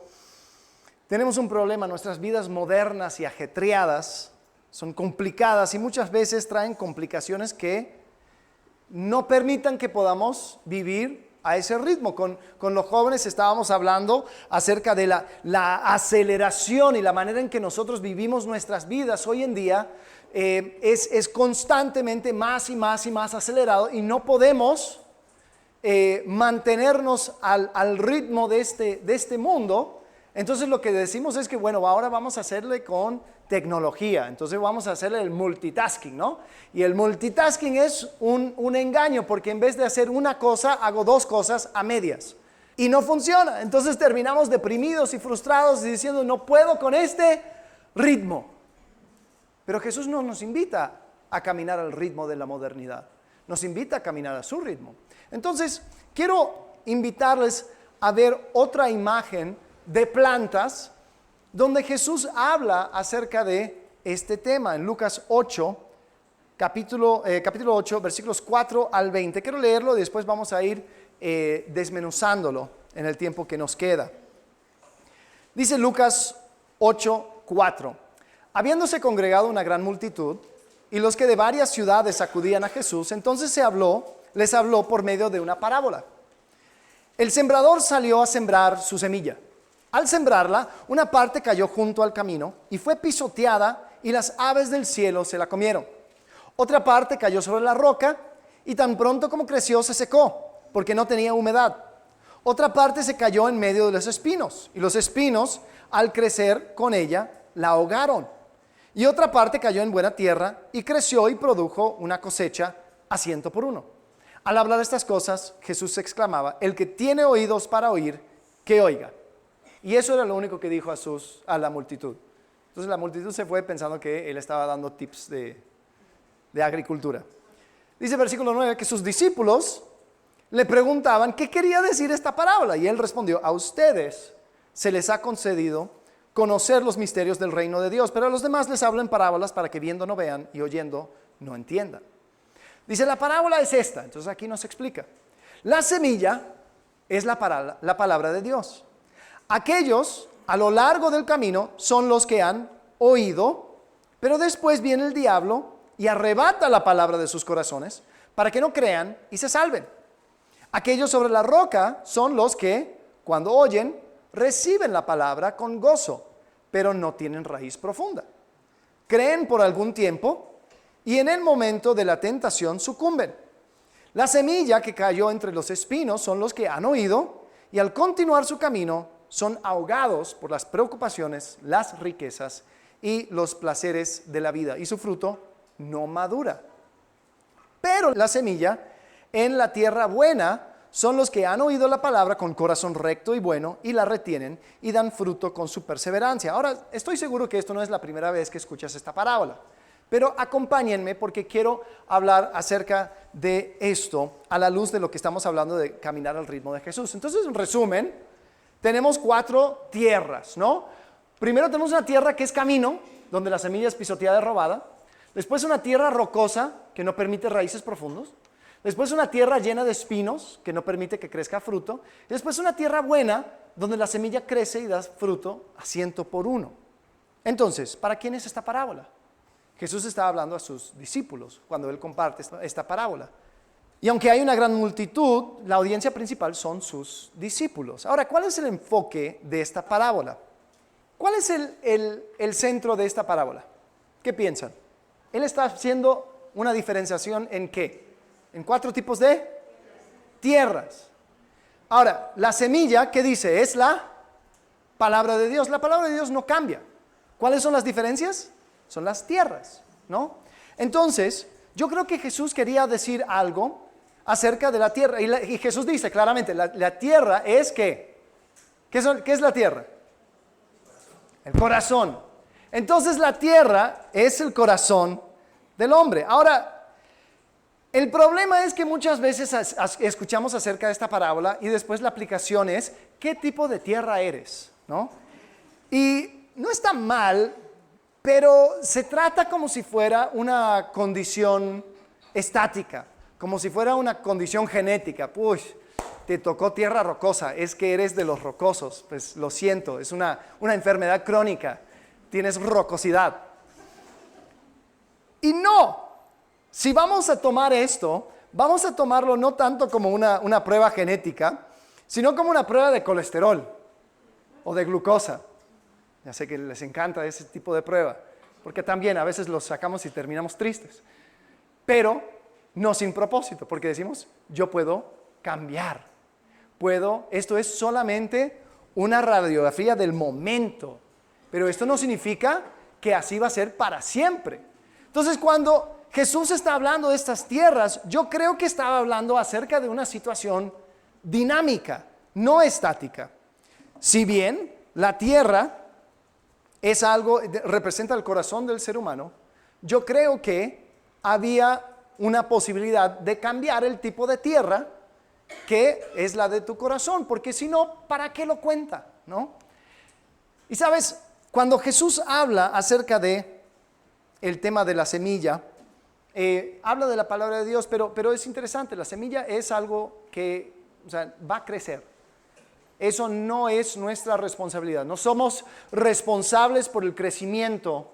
tenemos un problema. Nuestras vidas modernas y ajetreadas son complicadas y muchas veces traen complicaciones que no permitan que podamos vivir a ese ritmo. Con los jóvenes estábamos hablando acerca de la aceleración y la manera en que nosotros vivimos nuestras vidas hoy en día. Es constantemente más y más y más acelerado y no podemos mantenernos al ritmo de este mundo. Entonces lo que decimos es que bueno, ahora vamos a hacerle con tecnología, entonces vamos a hacerle el multitasking, ¿no? Y el multitasking es un engaño porque en vez de hacer una cosa, hago dos cosas a medias y no funciona. Entonces terminamos deprimidos y frustrados y diciendo no puedo con este ritmo. Pero Jesús no nos invita a caminar al ritmo de la modernidad, nos invita a caminar a su ritmo. Entonces, quiero invitarles a ver otra imagen de plantas donde Jesús habla acerca de este tema. En Lucas 8, capítulo 8, versículos 4 al 20. Quiero leerlo y después vamos a ir desmenuzándolo en el tiempo que nos queda. Dice Lucas 8, 4. Habiéndose congregado una gran multitud, y los que de varias ciudades acudían a Jesús, entonces les habló por medio de una parábola. El sembrador salió a sembrar su semilla. Al sembrarla, una parte cayó junto al camino, y fue pisoteada, y las aves del cielo se la comieron. Otra parte cayó sobre la roca, y tan pronto como creció se secó, porque no tenía humedad. Otra parte se cayó en medio de los espinos, y los espinos, al crecer con ella, la ahogaron. Y otra parte cayó en buena tierra y creció y produjo una cosecha a 100 por 1. Al hablar estas cosas, Jesús exclamaba, el que tiene oídos para oír, que oiga. Y eso era lo único que dijo a la multitud. Entonces la multitud se fue pensando que él estaba dando tips de agricultura. Dice versículo 9 que sus discípulos le preguntaban qué quería decir esta parábola. Y él respondió, a ustedes se les ha concedido conocer los misterios del reino de Dios, pero a los demás les hablo en parábolas para que viendo no vean y oyendo no entiendan. Dice, la parábola es esta, entonces aquí nos explica. La semilla es la palabra de Dios. Aquellos a lo largo del camino son los que han oído, pero después viene el diablo y arrebata la palabra de sus corazones para que no crean y se salven. Aquellos sobre la roca son los que, cuando oyen, reciben la palabra con gozo, pero no tienen raíz profunda. Creen por algún tiempo y en el momento de la tentación sucumben. La semilla que cayó entre los espinos son los que han oído y al continuar su camino son ahogados por las preocupaciones, las riquezas y los placeres de la vida, y su fruto no madura. Pero la semilla en la tierra buena son los que han oído la palabra con corazón recto y bueno y la retienen y dan fruto con su perseverancia. Ahora, estoy seguro que esto no es la primera vez que escuchas esta parábola, pero acompáñenme porque quiero hablar acerca de esto a la luz de lo que estamos hablando de caminar al ritmo de Jesús. Entonces, en resumen, tenemos 4 tierras, ¿no? Primero tenemos una tierra que es camino, donde la semilla es pisoteada y robada. Después una tierra rocosa, que no permite raíces profundos. Después una tierra llena de espinos, que no permite que crezca fruto. Y después una tierra buena, donde la semilla crece y da fruto a 100 por 1. Entonces, ¿para quién es esta parábola? Jesús está hablando a sus discípulos cuando Él comparte esta parábola. Y aunque hay una gran multitud, la audiencia principal son sus discípulos. Ahora, ¿cuál es el enfoque de esta parábola? ¿Cuál es el centro de esta parábola? ¿Qué piensan? Él está haciendo una diferenciación en ¿qué? En 4 tipos de tierras. Ahora, la semilla, ¿qué dice? Es la palabra de Dios. La palabra de Dios no cambia. ¿Cuáles son las diferencias? Son las tierras, ¿no? Entonces, yo creo que Jesús quería decir algo acerca de la tierra. Y Jesús dice claramente, la tierra es ¿qué? ¿Qué es la tierra? El corazón. Entonces la tierra es el corazón del hombre. Ahora, el problema es que muchas veces escuchamos acerca de esta parábola y después la aplicación es, ¿qué tipo de tierra eres? ¿No? Y no está mal, pero se trata como si fuera una condición estática, como si fuera una condición genética. Pues, te tocó tierra rocosa, es que eres de los rocosos. Pues lo siento, es una enfermedad crónica, tienes rocosidad. Y no, si vamos a tomar esto, vamos a tomarlo no tanto como una prueba genética, sino como una prueba de colesterol o de glucosa. Ya sé que les encanta ese tipo de prueba, porque también a veces los sacamos y terminamos tristes. Pero no sin propósito, porque decimos, yo puedo cambiar. Esto es solamente una radiografía del momento, pero esto no significa que así va a ser para siempre. Entonces, cuando Jesús está hablando de estas tierras, yo creo que estaba hablando acerca de una situación dinámica, no estática. Si bien la tierra es algo, representa el corazón del ser humano, yo creo que había una posibilidad de cambiar el tipo de tierra que es la de tu corazón, porque si no, ¿para qué lo cuenta? ¿No? Y sabes, cuando Jesús habla acerca de el tema de la semilla, habla de la palabra de Dios, pero es interesante, la semilla es algo que va a crecer. Eso no es nuestra responsabilidad. No somos responsables por el crecimiento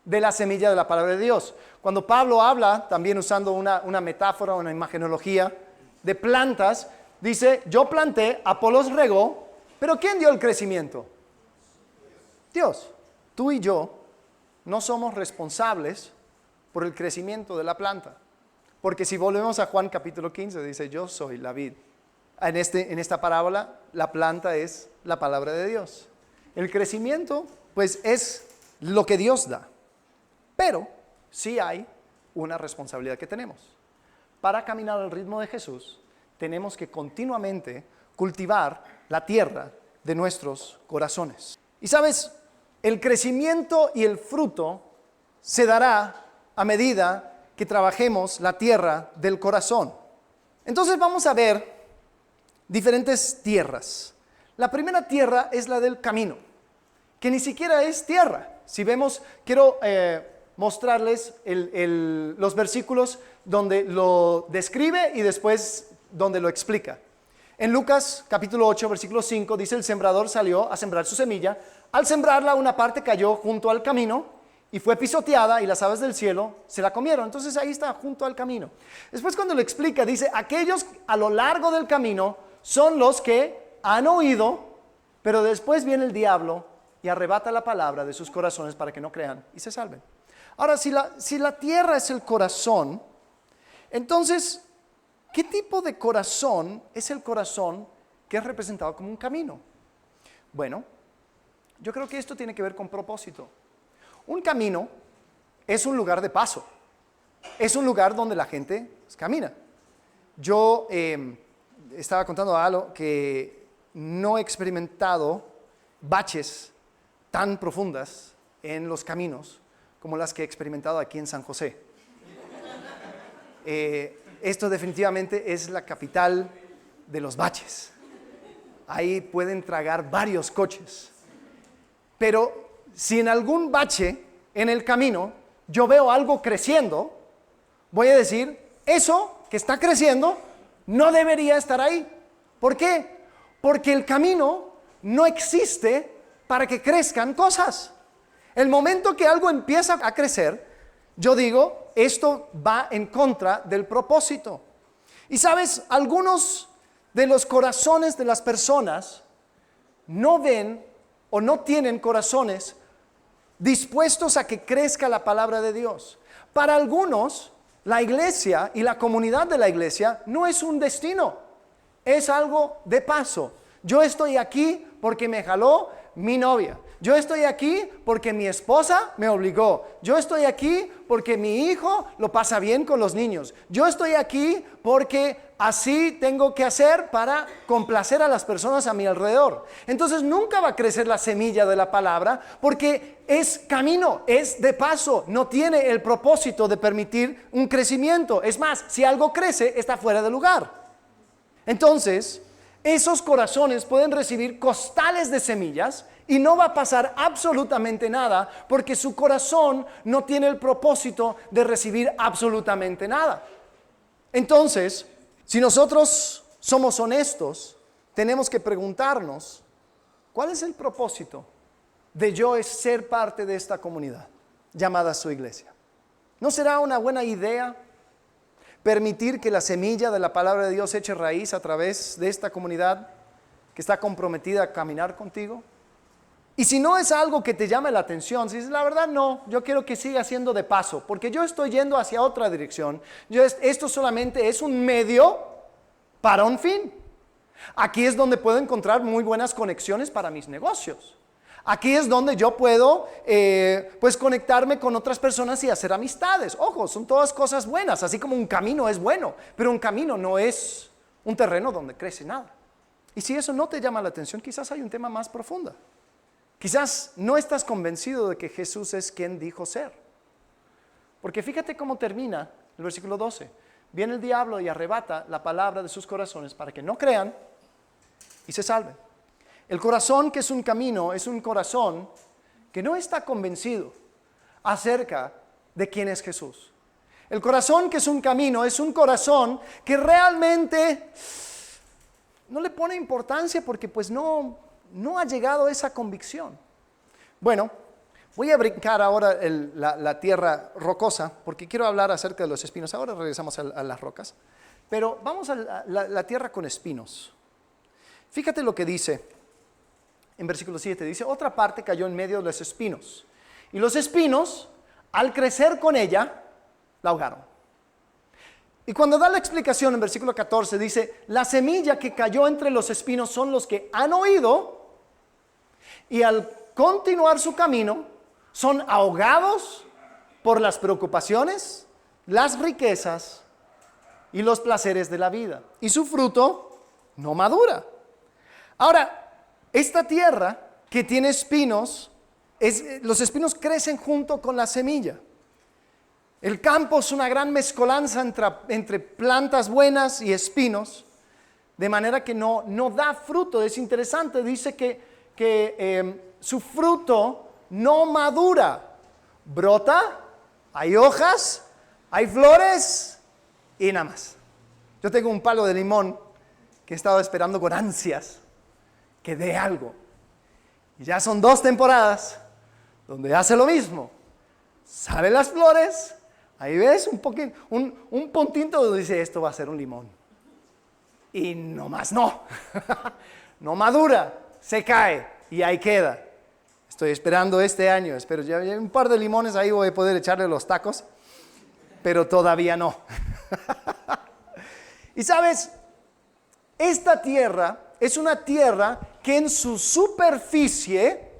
de la semilla de la palabra de Dios. Cuando Pablo habla, también usando una metáfora, una imagenología de plantas, dice, yo planté, Apolos regó, pero ¿quién dio el crecimiento? Dios. Tú y yo no somos responsables por el crecimiento de la planta. Porque si volvemos a Juan capítulo 15, dice, yo soy la vid. En esta parábola, la planta es la palabra de Dios. El crecimiento, pues, es lo que Dios da. Pero sí hay una responsabilidad que tenemos. Para caminar al ritmo de Jesús, tenemos que continuamente cultivar la tierra de nuestros corazones. Y sabes, el crecimiento y el fruto se dará a medida que trabajemos la tierra del corazón. Entonces vamos a ver diferentes tierras. La primera tierra es la del camino, que ni siquiera es tierra. Si vemos, quiero mostrarles los versículos donde lo describe y después donde lo explica. En Lucas capítulo 8, versículo 5, dice: el sembrador salió a sembrar su semilla. Al sembrarla, una parte cayó junto al camino y fue pisoteada, y las aves del cielo se la comieron. Entonces ahí está, junto al camino. Después, cuando lo explica, dice: aquellos a lo largo del camino son los que han oído, pero después viene el diablo y arrebata la palabra de sus corazones para que no crean y se salven. Ahora, si la tierra es el corazón, entonces, ¿qué tipo de corazón es el corazón que es representado como un camino? Bueno, yo creo que esto tiene que ver con propósito. Un camino es un lugar de paso, es un lugar donde la gente camina. Yo estaba contando a Alo que no he experimentado baches tan profundas en los caminos como las que he experimentado aquí en San José. Esto definitivamente es la capital de los baches. Ahí pueden tragar varios coches. Pero si en algún bache en el camino yo veo algo creciendo, voy a decir: eso que está creciendo no debería estar ahí. ¿Por qué? Porque el camino no existe para que crezcan cosas. El momento que algo empieza a crecer, yo digo: esto va en contra del propósito. Y sabes, algunos de los corazones de las personas no ven o no tienen corazones dispuestos a que crezca la palabra de Dios. Para algunos, la iglesia y la comunidad de la iglesia no es un destino, es algo de paso. Yo estoy aquí porque me jaló mi novia. Yo estoy aquí porque mi esposa me obligó. Yo estoy aquí porque mi hijo lo pasa bien con los niños. Yo estoy aquí porque así tengo que hacer para complacer a las personas a mi alrededor. Entonces nunca va a crecer la semilla de la palabra porque es camino, es de paso, no tiene el propósito de permitir un crecimiento. Es más, si algo crece, está fuera de lugar. Entonces, esos corazones pueden recibir costales de semillas y no va a pasar absolutamente nada porque su corazón no tiene el propósito de recibir absolutamente nada. Entonces, si nosotros somos honestos, tenemos que preguntarnos: ¿cuál es el propósito de yo ser parte de esta comunidad llamada su iglesia? ¿No será una buena idea permitir que la semilla de la palabra de Dios eche raíz a través de esta comunidad que está comprometida a caminar contigo? Y si no es algo que te llame la atención, si dices: la verdad no, yo quiero que siga siendo de paso, porque yo estoy yendo hacia otra dirección, esto solamente es un medio para un fin. Aquí es donde puedo encontrar muy buenas conexiones para mis negocios. Aquí es donde yo puedo pues conectarme con otras personas y hacer amistades. Ojo, son todas cosas buenas, así como un camino es bueno, pero un camino no es un terreno donde crece nada. Y si eso no te llama la atención, quizás hay un tema más profundo. Quizás no estás convencido de que Jesús es quien dijo ser. Porque fíjate cómo termina el versículo 12. Viene el diablo y arrebata la palabra de sus corazones para que no crean y se salven. El corazón que es un camino es un corazón que no está convencido acerca de quién es Jesús. El corazón que es un camino es un corazón que realmente no le pone importancia porque pues no ha llegado a esa convicción. Bueno, voy a brincar ahora la tierra rocosa porque quiero hablar acerca de los espinos. Ahora regresamos a las rocas, pero vamos a la tierra con espinos. Fíjate lo que dice en versículo 7. Dice: otra parte cayó en medio de los espinos, y los espinos, al crecer con ella, la ahogaron. Y cuando da la explicación en versículo 14, dice: la semilla que cayó entre los espinos son los que han oído, y al continuar su camino, son ahogados por las preocupaciones, las riquezas y los placeres de la vida, y su fruto no madura. Ahora, esta tierra que tiene espinos, los espinos crecen junto con la semilla. El campo es una gran mezcolanza entre plantas buenas y espinos, de manera que no da fruto. Es interesante, dice que su fruto no madura. Brota, hay hojas, hay flores y nada más. Yo tengo un palo de limón que he estado esperando con ansias que dé algo. Y ya son 2 temporadas donde hace lo mismo. Salen las flores, ahí ves un poquito, un puntito donde dice esto va a ser un limón. Y nomás no, no madura, se cae y ahí queda. Estoy esperando este año, espero ya un par de limones ahí voy a poder echarle los tacos, pero todavía no. Y sabes, esta tierra es una tierra que en su superficie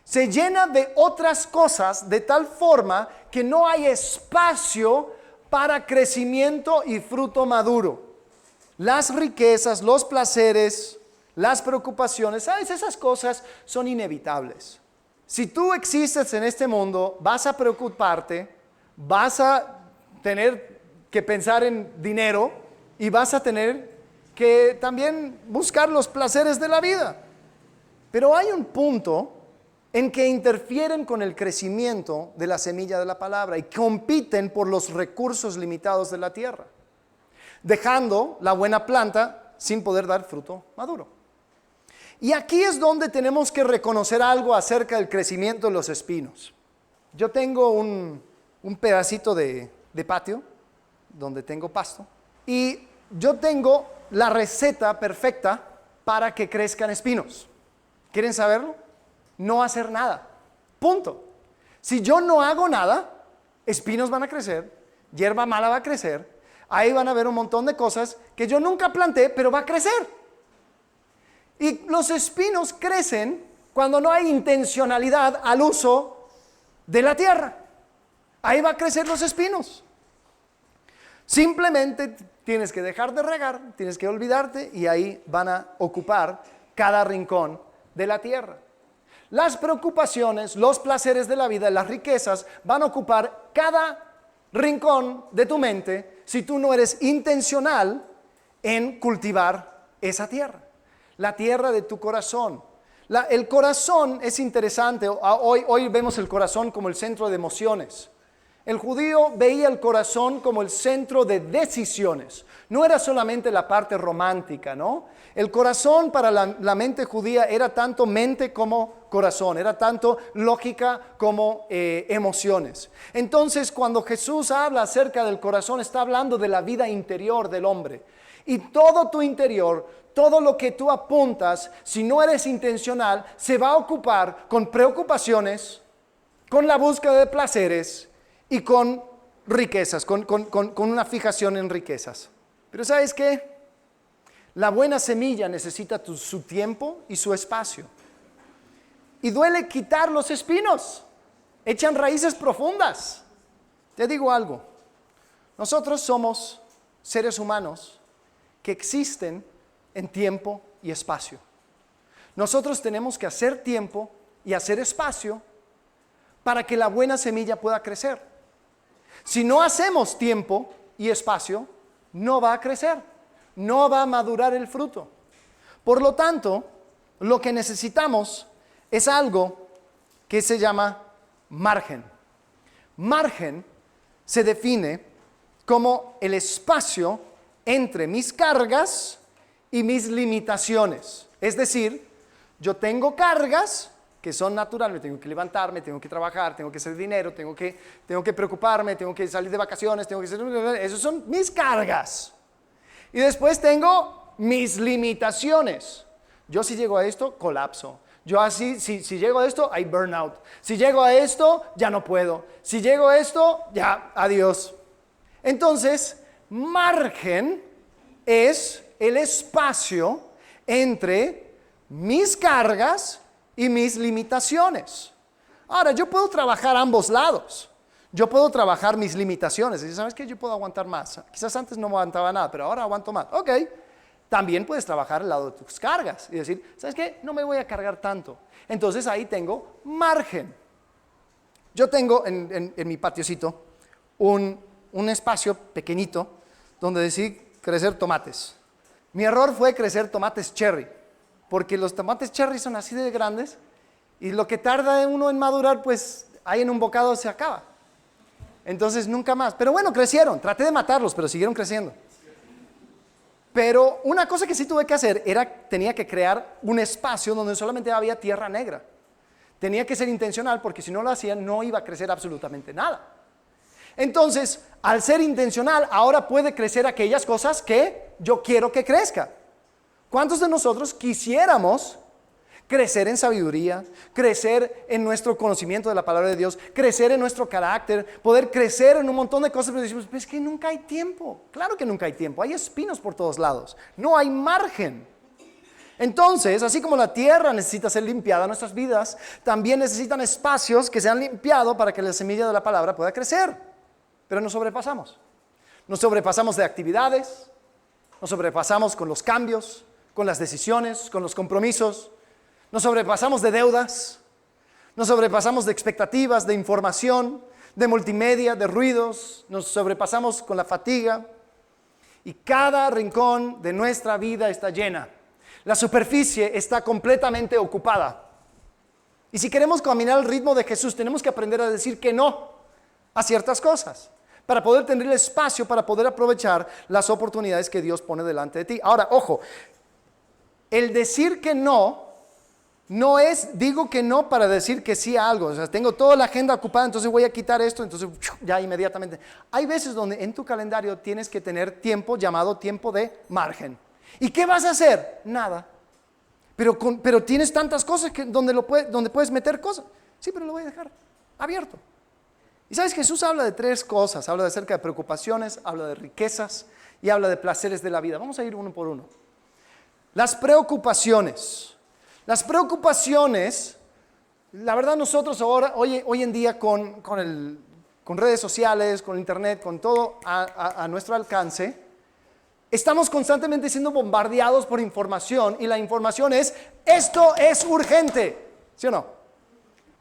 se llena de otras cosas de tal forma que no hay espacio para crecimiento y fruto maduro. Las riquezas, los placeres, las preocupaciones, ¿sabes? Esas cosas son inevitables. Si tú existes en este mundo, vas a preocuparte, vas a tener que pensar en dinero y vas a tener que también buscar los placeres de la vida. Pero hay un punto en que interfieren con el crecimiento de la semilla de la palabra y compiten por los recursos limitados de la tierra, dejando la buena planta sin poder dar fruto maduro. Y aquí es donde tenemos que reconocer algo acerca del crecimiento de los espinos. Yo tengo un pedacito de patio donde tengo pasto y yo tengo la receta perfecta para que crezcan espinos. ¿Quieren saberlo? No hacer nada. Punto. Si yo no hago nada, espinos van a crecer, hierba mala va a crecer, ahí van a haber un montón de cosas que yo nunca planté, pero va a crecer. Y los espinos crecen cuando no hay intencionalidad al uso de la tierra. Ahí va a crecer los espinos. Simplemente tienes que dejar de regar, tienes que olvidarte y ahí van a ocupar cada rincón de la tierra. Las preocupaciones, los placeres de la vida, las riquezas van a ocupar cada rincón de tu mente si tú no eres intencional en cultivar esa tierra, la tierra de tu corazón. El corazón es interesante. Hoy vemos el corazón como el centro de emociones. El judío veía el corazón como el centro de decisiones. No era solamente la parte romántica, ¿no? El corazón para la mente judía era tanto mente como corazón, era tanto lógica como emociones. Entonces, cuando Jesús habla acerca del corazón, está hablando de la vida interior del hombre. Y todo tu interior, todo lo que tú apuntas, si no eres intencional, se va a ocupar con preocupaciones, con la búsqueda de placeres y con riquezas, con una fijación en riquezas. Pero ¿sabes qué? La buena semilla necesita su tiempo y su espacio. Y duele quitar los espinos. Echan raíces profundas. Te digo algo. Nosotros somos seres humanos que existen en tiempo y espacio. Nosotros tenemos que hacer tiempo y hacer espacio para que la buena semilla pueda crecer. Si no hacemos tiempo y espacio, no va a crecer, no va a madurar el fruto. Por lo tanto, lo que necesitamos es algo que se llama margen. Margen se define como el espacio entre mis cargas y mis limitaciones. Es decir, yo tengo cargas que son naturales, tengo que levantarme, tengo que trabajar, tengo que hacer dinero, tengo que preocuparme, tengo que salir de vacaciones, esos son mis cargas. Y después tengo mis limitaciones. Yo si llego a esto, colapso. Yo así, si llego a esto, hay burnout. Si llego a esto, ya no puedo. Si llego a esto, ya, adiós. Entonces, margen es el espacio entre mis cargas y mis limitaciones. Ahora, yo puedo trabajar ambos lados. Yo puedo trabajar mis limitaciones. Y ¿sabes qué? Yo puedo aguantar más. Quizás antes no aguantaba nada, pero ahora aguanto más. Ok. También puedes trabajar al lado de tus cargas y decir, ¿sabes qué? No me voy a cargar tanto. Entonces ahí tengo margen. Yo tengo en mi patiocito un espacio pequeñito donde decidí crecer tomates. Mi error fue crecer tomates cherry, porque los tomates cherry son así de grandes y lo que tarda uno en madurar, pues ahí en un bocado se acaba. Entonces nunca más. Pero bueno, crecieron. Traté de matarlos, pero siguieron creciendo. Pero una cosa que sí tuve que hacer tenía que crear un espacio donde solamente había tierra negra. Tenía que ser intencional porque si no lo hacía no iba a crecer absolutamente nada. Entonces, al ser intencional, ahora puede crecer aquellas cosas que yo quiero que crezca. ¿Cuántos de nosotros quisiéramos crecer en sabiduría, crecer en nuestro conocimiento de la palabra de Dios, crecer en nuestro carácter, poder crecer en un montón de cosas? Pero decimos, pues es que nunca hay tiempo. Claro que nunca hay tiempo. Hay espinos por todos lados. No hay margen. Entonces, así como la tierra necesita ser limpiada, nuestras vidas también necesitan espacios que sean limpiados para que la semilla de la palabra pueda crecer. Pero nos sobrepasamos. Nos sobrepasamos de actividades, nos sobrepasamos con los cambios, con las decisiones, con los compromisos. Nos sobrepasamos de deudas, nos sobrepasamos de expectativas, de información, de multimedia, de ruidos, nos sobrepasamos con la fatiga y cada rincón de nuestra vida está llena. La superficie está completamente ocupada. Y si queremos caminar al ritmo de Jesús, tenemos que aprender a decir que no a ciertas cosas para poder tener el espacio, para poder aprovechar las oportunidades que Dios pone delante de ti. Ahora, ojo, el decir que no es, digo que no para decir que sí a algo. O sea, tengo toda la agenda ocupada, entonces voy a quitar esto, entonces ya inmediatamente. Hay veces donde en tu calendario tienes que tener tiempo llamado tiempo de margen. ¿Y qué vas a hacer? Nada. Pero tienes tantas cosas donde puedes meter cosas. Sí, pero lo voy a dejar abierto. Y sabes, Jesús habla de tres cosas. Habla acerca de preocupaciones, habla de riquezas y habla de placeres de la vida. Vamos a ir uno por uno. Las preocupaciones. Las preocupaciones, la verdad nosotros ahora, hoy en día con redes sociales, con internet, con todo a nuestro alcance, estamos constantemente siendo bombardeados por información y la información es, esto es urgente, ¿sí o no?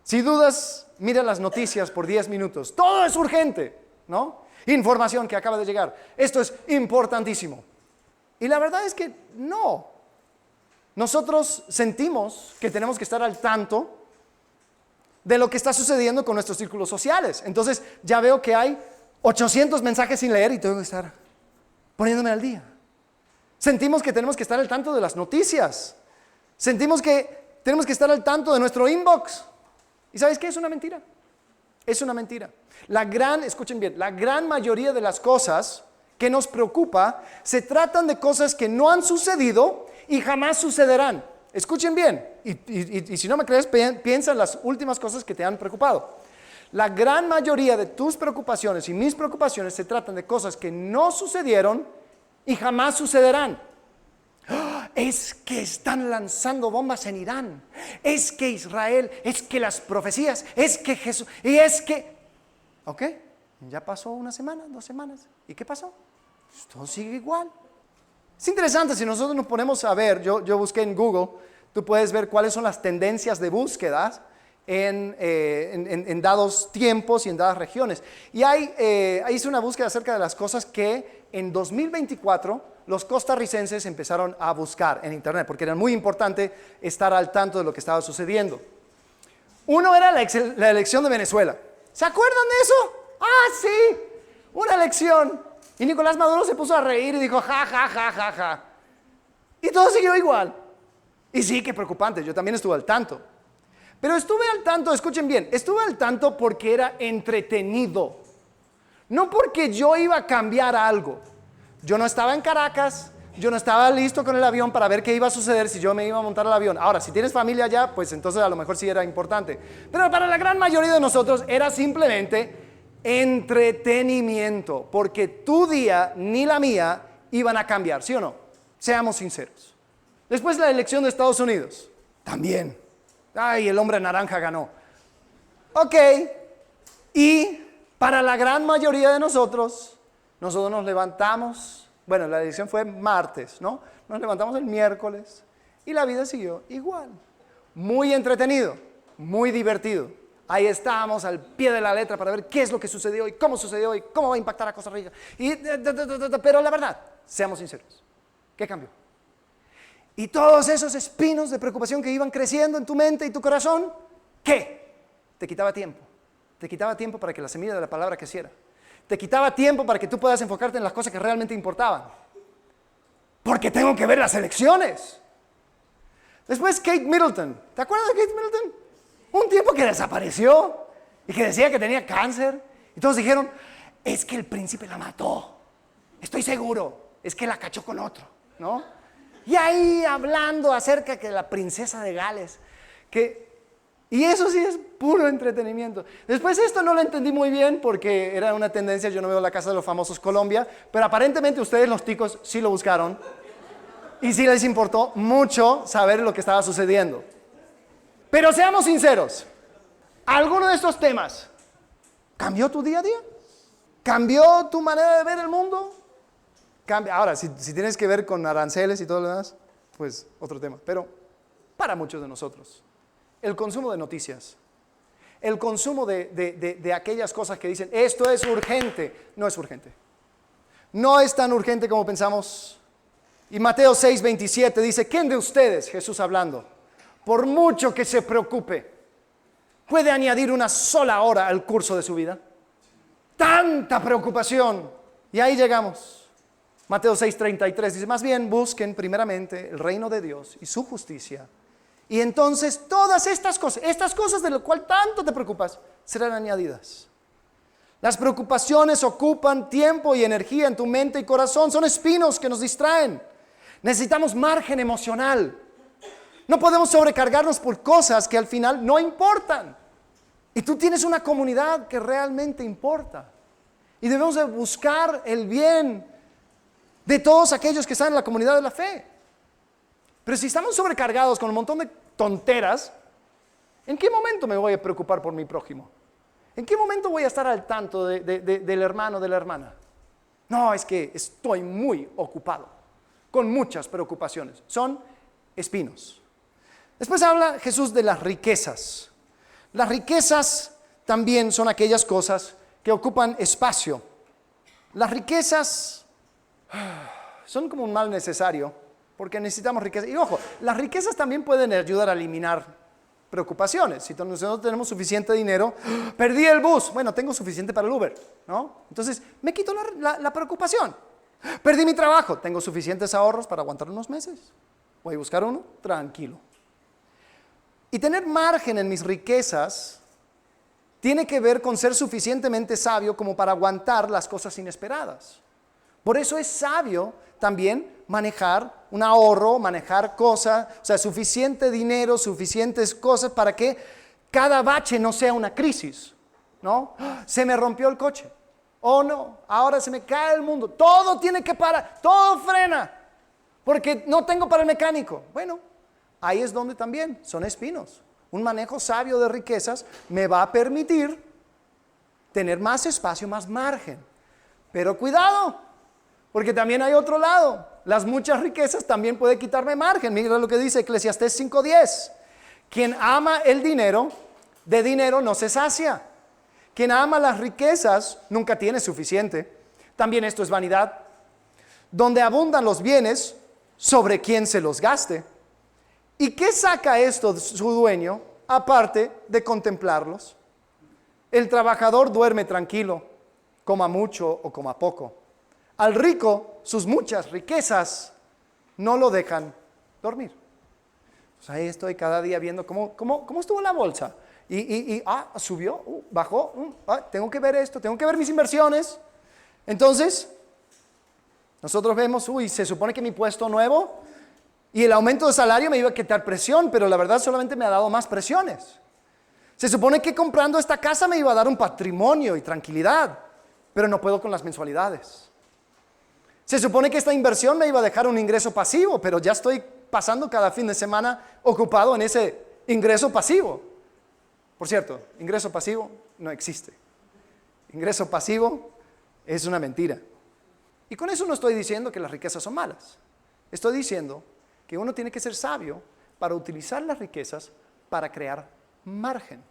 Si dudas, mira las noticias por 10 minutos, todo es urgente, ¿no? Información que acaba de llegar, esto es importantísimo. Y la verdad es que no. Nosotros sentimos que tenemos que estar al tanto de lo que está sucediendo con nuestros círculos sociales. Entonces ya veo que hay 800 mensajes sin leer y tengo que estar poniéndome al día. Sentimos que tenemos que estar al tanto de las noticias. Sentimos que tenemos que estar al tanto de nuestro inbox. ¿Y sabes qué? Es una mentira. Es una mentira. Escuchen bien, la gran mayoría de las cosas que nos preocupa se tratan de cosas que no han sucedido y jamás sucederán. Escuchen bien, y si no me crees, piensa en las últimas cosas que te han preocupado. La gran mayoría de tus preocupaciones y mis preocupaciones se tratan de cosas que no sucedieron y jamás sucederán. Es que están lanzando bombas en Irán, es que Israel, es que las profecías, es que Jesús, y es que... ¿Ok? Ya pasó una semana, 2 semanas, ¿y qué pasó? Pues todo sigue igual. Es interesante, si nosotros nos ponemos a ver, yo busqué en Google, tú puedes ver cuáles son las tendencias de búsquedas en dados tiempos y en dadas regiones. Y hice una búsqueda acerca de las cosas que en 2024 los costarricenses empezaron a buscar en internet, porque era muy importante estar al tanto de lo que estaba sucediendo. Uno era la elección de Venezuela. ¿Se acuerdan de eso? Ah, sí, una elección. Y Nicolás Maduro se puso a reír y dijo, ja, ja, ja, ja, ja. Y todo siguió igual. Y sí, qué preocupante, yo también estuve al tanto. Pero estuve al tanto, escuchen bien, estuve al tanto porque era entretenido. No porque yo iba a cambiar algo. Yo no estaba en Caracas, yo no estaba listo con el avión para ver qué iba a suceder si yo me iba a montar al avión. Ahora, si tienes familia allá, pues entonces a lo mejor sí era importante. Pero para la gran mayoría de nosotros era simplemente entretenimiento, porque tu día ni la mía iban a cambiar, ¿sí o no? Seamos sinceros. Después la elección de Estados Unidos, también. Ay, el hombre naranja ganó. Ok, y para la gran mayoría de nosotros nos levantamos, bueno, la elección fue martes, ¿no? Nos levantamos el miércoles y la vida siguió igual. Muy entretenido, muy divertido. Ahí estábamos al pie de la letra para ver qué es lo que sucedió y cómo va a impactar a Costa Rica. Pero la verdad, seamos sinceros, ¿qué cambió? Y todos esos espinos de preocupación que iban creciendo en tu mente y tu corazón, ¿qué? Te quitaba tiempo. Te quitaba tiempo para que la semilla de la palabra creciera. Te quitaba tiempo para que tú puedas enfocarte en las cosas que realmente importaban. porque tengo que ver las elecciones. Después Kate Middleton. ¿Te acuerdas de Kate Middleton? Un tiempo que desapareció y que decía que tenía cáncer. Y todos dijeron, es que el príncipe la mató. Estoy seguro, es que la cachó con otro, ¿no? Y ahí hablando acerca de la princesa de Gales. Y eso sí es puro entretenimiento. Después esto no lo entendí muy bien porque era una tendencia, yo no veo La Casa de los Famosos Colombia, pero aparentemente ustedes los ticos sí lo buscaron y sí les importó mucho saber lo que estaba sucediendo. Pero seamos sinceros, ¿alguno de estos temas cambió tu día a día? ¿Cambió tu manera de ver el mundo? Ahora, si tienes que ver con aranceles y todo lo demás, pues otro tema. Pero para muchos de nosotros, el consumo de noticias, el consumo de aquellas cosas que dicen, esto es urgente, no es urgente. No es tan urgente como pensamos. Y Mateo 6:27 dice, ¿quién de ustedes, Jesús hablando, por mucho que se preocupe, puede añadir una sola hora al curso de su vida? Tanta preocupación. Y ahí llegamos. Mateo 6:33 dice, más bien busquen primeramente el reino de Dios y su justicia. Y entonces todas estas cosas de las cuales tanto te preocupas, serán añadidas. Las preocupaciones ocupan tiempo y energía en tu mente y corazón. Son espinos que nos distraen. Necesitamos margen emocional. No podemos sobrecargarnos por cosas que al final no importan. Y tú tienes una comunidad que realmente importa. Y debemos de buscar el bien de todos aquellos que están en la comunidad de la fe. Pero si estamos sobrecargados con un montón de tonteras, ¿en qué momento me voy a preocupar por mi prójimo? ¿En qué momento voy a estar al tanto del hermano o de la hermana? No, es que estoy muy ocupado, con muchas preocupaciones. Son espinos. Después habla Jesús de las riquezas. Las riquezas también son aquellas cosas que ocupan espacio. Las riquezas son como un mal necesario, porque necesitamos riqueza. Y ojo, las riquezas también pueden ayudar a eliminar preocupaciones. Si nosotros tenemos suficiente dinero, perdí el bus, bueno, tengo suficiente para el Uber, ¿no? Entonces, me quito la preocupación. Perdí mi trabajo, tengo suficientes ahorros para aguantar unos meses. Voy a buscar uno, tranquilo. Y tener margen en mis riquezas tiene que ver con ser suficientemente sabio como para aguantar las cosas inesperadas. Por eso es sabio también manejar un ahorro, manejar cosas, o sea, suficiente dinero, suficientes cosas para que cada bache no sea una crisis, ¿no? Se me rompió el coche. Oh no, ahora se me cae el mundo. Todo tiene que parar, todo frena, porque no tengo para el mecánico. Bueno, ahí es donde también son espinos. Un manejo sabio de riquezas me va a permitir tener más espacio, más margen. Pero cuidado, porque también hay otro lado. Las muchas riquezas también pueden quitarme margen. Mira lo que dice Eclesiastés 5:10. Quien ama el dinero, de dinero no se sacia. Quien ama las riquezas nunca tiene suficiente. También esto es vanidad. Donde abundan los bienes, sobre quien se los gaste. ¿Y qué saca esto de su dueño, aparte de contemplarlos? El trabajador duerme tranquilo, coma mucho o coma poco. Al rico, sus muchas riquezas no lo dejan dormir. Pues ahí estoy cada día viendo cómo estuvo la bolsa. Subió, bajó, tengo que ver esto, tengo que ver mis inversiones. Entonces, nosotros vemos, se supone que mi puesto nuevo y el aumento de salario me iba a quitar presión, pero la verdad solamente me ha dado más presiones. Se supone que comprando esta casa me iba a dar un patrimonio y tranquilidad, pero no puedo con las mensualidades. Se supone que esta inversión me iba a dejar un ingreso pasivo, pero ya estoy pasando cada fin de semana ocupado en ese ingreso pasivo. Por cierto, ingreso pasivo no existe. Ingreso pasivo es una mentira. Y con eso no estoy diciendo que las riquezas son malas. Estoy diciendo que uno tiene que ser sabio para utilizar las riquezas para crear margen.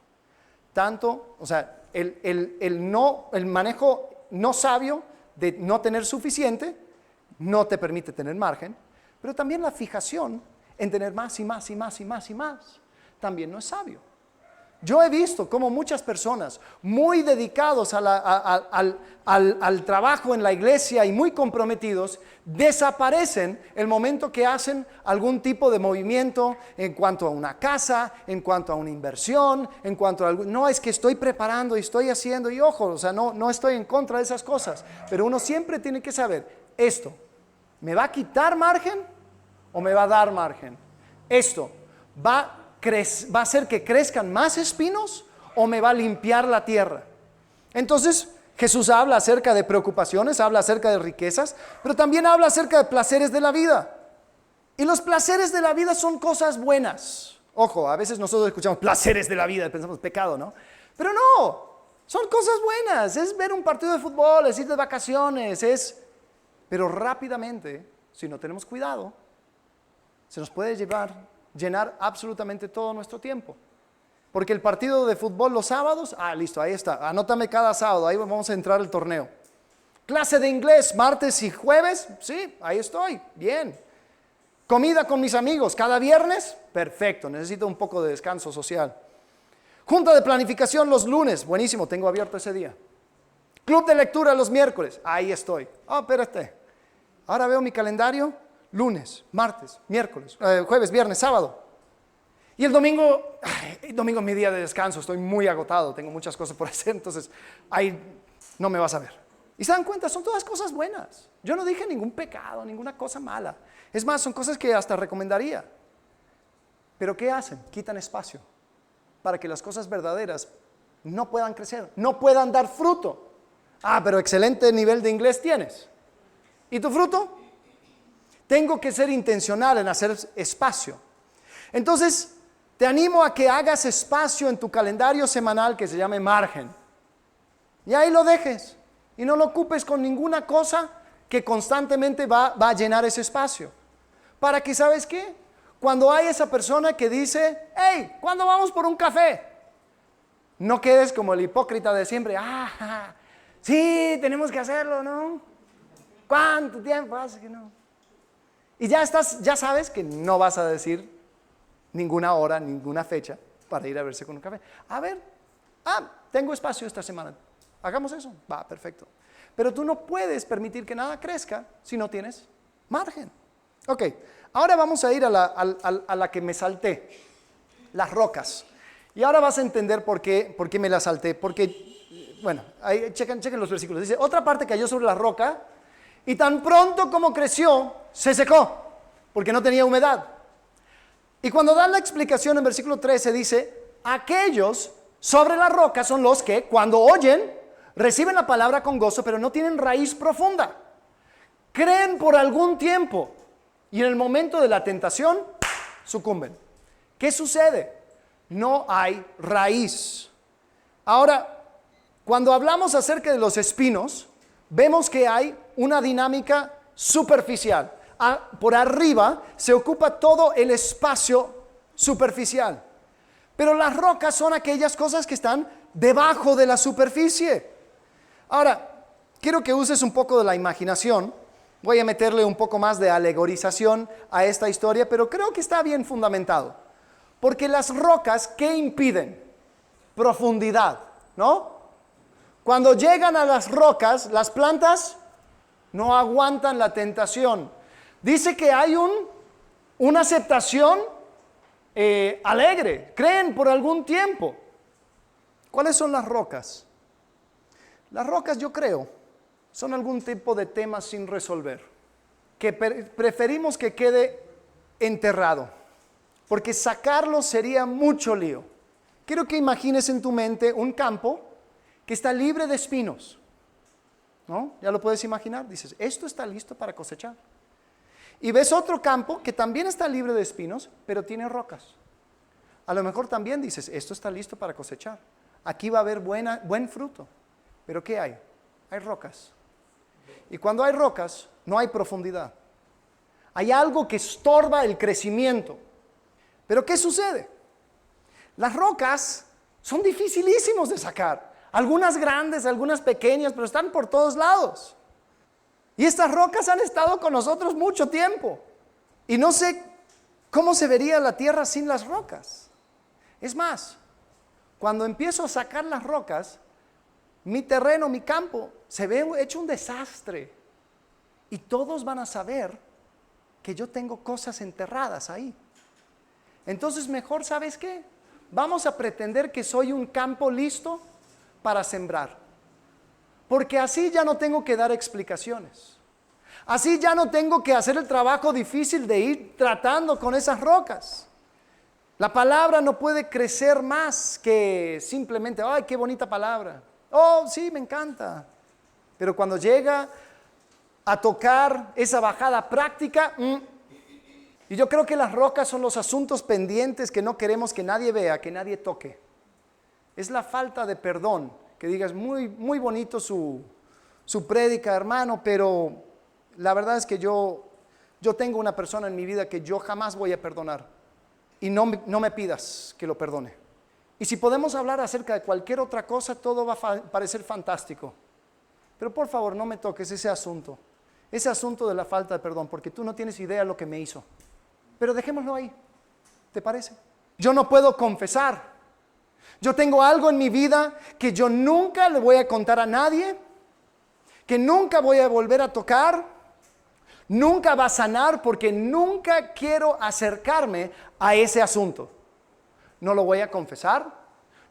Tanto, o sea, el manejo no sabio de no tener suficiente no te permite tener margen, pero también la fijación en tener más y más y más y más y más también no es sabio. Yo he visto cómo muchas personas muy dedicados al trabajo en la iglesia y muy comprometidos desaparecen el momento que hacen algún tipo de movimiento en cuanto a una casa, en cuanto a una inversión, en cuanto a algo. No, es que estoy preparando y estoy haciendo, y ojo, o sea, no estoy en contra de esas cosas, pero uno siempre tiene que saber, esto, ¿me va a quitar margen o me va a dar margen? Esto, ¿va a hacer que crezcan más espinos o me va a limpiar la tierra? Entonces Jesús habla acerca de preocupaciones, habla acerca de riquezas, pero también habla acerca de placeres de la vida. Y los placeres de la vida son cosas buenas. Ojo, a veces nosotros escuchamos placeres de la vida y pensamos pecado, ¿no? Pero no, son cosas buenas. Es ver un partido de fútbol, es ir de vacaciones, pero rápidamente, si no tenemos cuidado, se nos puede llenar absolutamente todo nuestro tiempo. Porque el partido de fútbol los sábados, listo, ahí está, anótame cada sábado, ahí vamos a entrar al torneo. Clase de inglés, martes y jueves, sí, ahí estoy, bien. Comida con mis amigos, cada viernes, perfecto, necesito un poco de descanso social. Junta de planificación los lunes, buenísimo, tengo abierto ese día. Club de lectura los miércoles, ahí estoy. Espérate, ahora veo mi calendario, lunes, martes, miércoles, jueves, viernes, sábado. Y el domingo es mi día de descanso, estoy muy agotado, tengo muchas cosas por hacer, entonces ahí no me vas a ver. Y se dan cuenta, son todas cosas buenas. Yo no dije ningún pecado, ninguna cosa mala. Es más, son cosas que hasta recomendaría. Pero ¿qué hacen? Quitan espacio para que las cosas verdaderas no puedan crecer, no puedan dar fruto. Pero excelente nivel de inglés tienes. ¿Y tu fruto? Tengo que ser intencional en hacer espacio. Entonces, te animo a que hagas espacio en tu calendario semanal que se llame margen. Y ahí lo dejes. Y no lo ocupes con ninguna cosa que constantemente va a llenar ese espacio. Para que, ¿sabes qué? Cuando hay esa persona que dice, hey, ¿cuándo vamos por un café? No quedes como el hipócrita de siempre. Sí, tenemos que hacerlo, ¿no? ¿Cuánto tiempo hace que no? Y ya sabes que no vas a decir ninguna hora, ninguna fecha para ir a verse con un café. Tengo espacio esta semana. Hagamos eso. Va, perfecto. Pero tú no puedes permitir que nada crezca si no tienes margen. Ok, ahora vamos a ir a la que me salté. Las rocas. Y ahora vas a entender por qué me las salté. Porque, bueno, ahí chequen los versículos. Dice, otra parte cayó sobre la roca y tan pronto como creció, se secó, porque no tenía humedad. Y cuando dan la explicación en versículo 13 dice, aquellos sobre la roca son los que cuando oyen, reciben la palabra con gozo, pero no tienen raíz profunda. Creen por algún tiempo y en el momento de la tentación sucumben. ¿Qué sucede? No hay raíz. Ahora, cuando hablamos acerca de los espinos, vemos que hay una dinámica superficial. Por arriba se ocupa todo el espacio superficial. Pero las rocas son aquellas cosas que están debajo de la superficie. Ahora, quiero que uses un poco de la imaginación. Voy a meterle un poco más de alegorización a esta historia, pero creo que está bien fundamentado. Porque las rocas, ¿qué impiden? Profundidad, ¿no? Cuando llegan a las rocas, las plantas no aguantan la tentación. Dice que hay una aceptación alegre, creen por algún tiempo. ¿Cuáles son las rocas? Las rocas, yo creo, son algún tipo de tema sin resolver, que preferimos que quede enterrado, porque sacarlo sería mucho lío. Quiero que imagines en tu mente un campo que está libre de espinos, ¿no? ¿Ya lo puedes imaginar? Dices, esto está listo para cosechar. Y ves otro campo que también está libre de espinos, pero tiene rocas. A lo mejor también dices, esto está listo para cosechar. Aquí va a haber buen fruto. ¿Pero qué hay? Hay rocas. Y cuando hay rocas, no hay profundidad. Hay algo que estorba el crecimiento. ¿Pero qué sucede? Las rocas son dificilísimos de sacar. Algunas grandes, algunas pequeñas, pero están por todos lados. Y estas rocas han estado con nosotros mucho tiempo. Y no sé cómo se vería la tierra sin las rocas. Es más, Cuando empiezo a sacar las rocas, mi terreno, mi campo, se ve hecho un desastre. Y todos van a saber que yo tengo cosas enterradas ahí. Entonces mejor, ¿sabes qué? Vamos a pretender que soy un campo listo para sembrar. Porque así ya no tengo que dar explicaciones. Así ya no tengo que hacer el trabajo difícil de ir tratando con esas rocas. La palabra no puede crecer más que simplemente, ¡ay, qué bonita palabra! ¡Oh, sí, me encanta! Pero cuando llega a tocar esa bajada práctica, y yo creo que las rocas son los asuntos pendientes que no queremos que nadie vea, que nadie toque. Es la falta de perdón, que digas, muy, muy bonito su prédica, hermano, pero la verdad es que yo tengo una persona en mi vida que yo jamás voy a perdonar. Y no me pidas que lo perdone. Y si podemos hablar acerca de cualquier otra cosa, todo va a parecer fantástico. Pero por favor, no me toques ese asunto de la falta de perdón, porque tú no tienes idea de lo que me hizo. Pero dejémoslo ahí, ¿te parece? Yo no puedo confesar. Yo tengo algo en mi vida que yo nunca le voy a contar a nadie, que nunca voy a volver a tocar, nunca va a sanar, porque nunca quiero acercarme a ese asunto. No lo voy a confesar,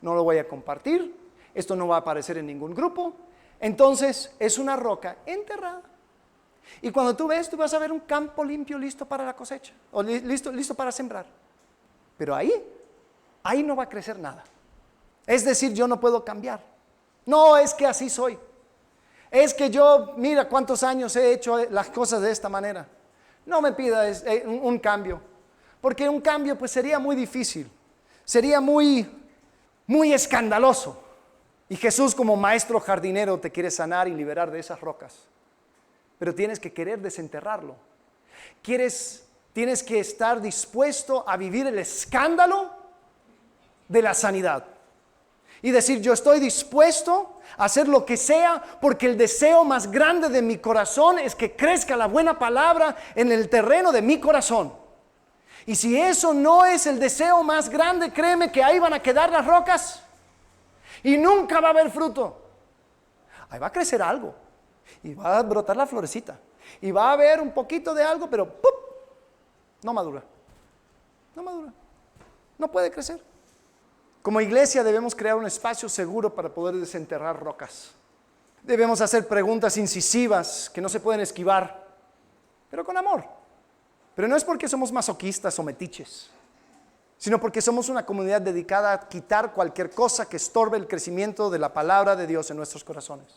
no lo voy a compartir, esto no va a aparecer en ningún grupo. Entonces es una roca enterrada. Y cuando tú ves, tú vas a ver un campo limpio, listo para la cosecha, o listo para sembrar. Pero ahí no va a crecer nada. Es decir, yo no puedo cambiar. No, es que así soy. Es que yo, mira cuántos años he hecho las cosas de esta manera. No me pidas un cambio, porque un cambio pues sería muy difícil, sería muy, muy escandaloso. Y Jesús, como maestro jardinero, te quiere sanar y liberar de esas rocas. Pero tienes que querer desenterrarlo. Tienes que estar dispuesto a vivir el escándalo de la sanidad. Y decir, yo estoy dispuesto a hacer lo que sea, porque el deseo más grande de mi corazón es que crezca la buena palabra en el terreno de mi corazón. Y si eso no es el deseo más grande, créeme que ahí van a quedar las rocas y nunca va a haber fruto. Ahí va a crecer algo y va a brotar la florecita y va a haber un poquito de algo, pero ¡pup! No madura, no puede crecer. Como iglesia debemos crear un espacio seguro para poder desenterrar rocas. Debemos hacer preguntas incisivas que no se pueden esquivar, pero con amor. Pero no es porque somos masoquistas o metiches, sino porque somos una comunidad dedicada a quitar cualquier cosa que estorbe el crecimiento de la palabra de Dios en nuestros corazones.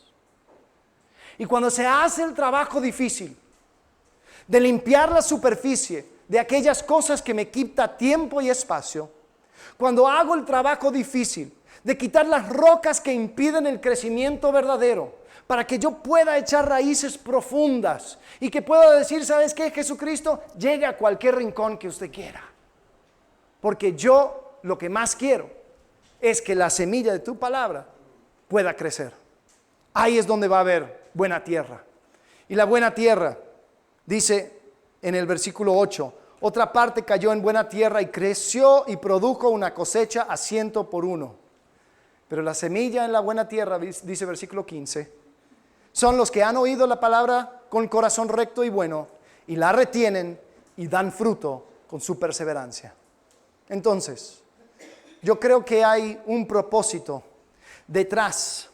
Y cuando se hace el trabajo difícil de limpiar la superficie de aquellas cosas que me quita tiempo y espacio, cuando hago el trabajo difícil de quitar las rocas que impiden el crecimiento verdadero, para que yo pueda echar raíces profundas y que pueda decir, ¿sabes qué? Jesucristo, llegue a cualquier rincón que usted quiera. Porque yo lo que más quiero es que la semilla de tu palabra pueda crecer. Ahí es donde va a haber buena tierra. Y la buena tierra, dice en el versículo 8, otra parte cayó en buena tierra y creció y produjo una cosecha a 100 por 1. Pero la semilla en la buena tierra, dice versículo 15, son los que han oído la palabra con corazón recto y bueno y la retienen y dan fruto con su perseverancia. Entonces, yo creo que hay un propósito detrás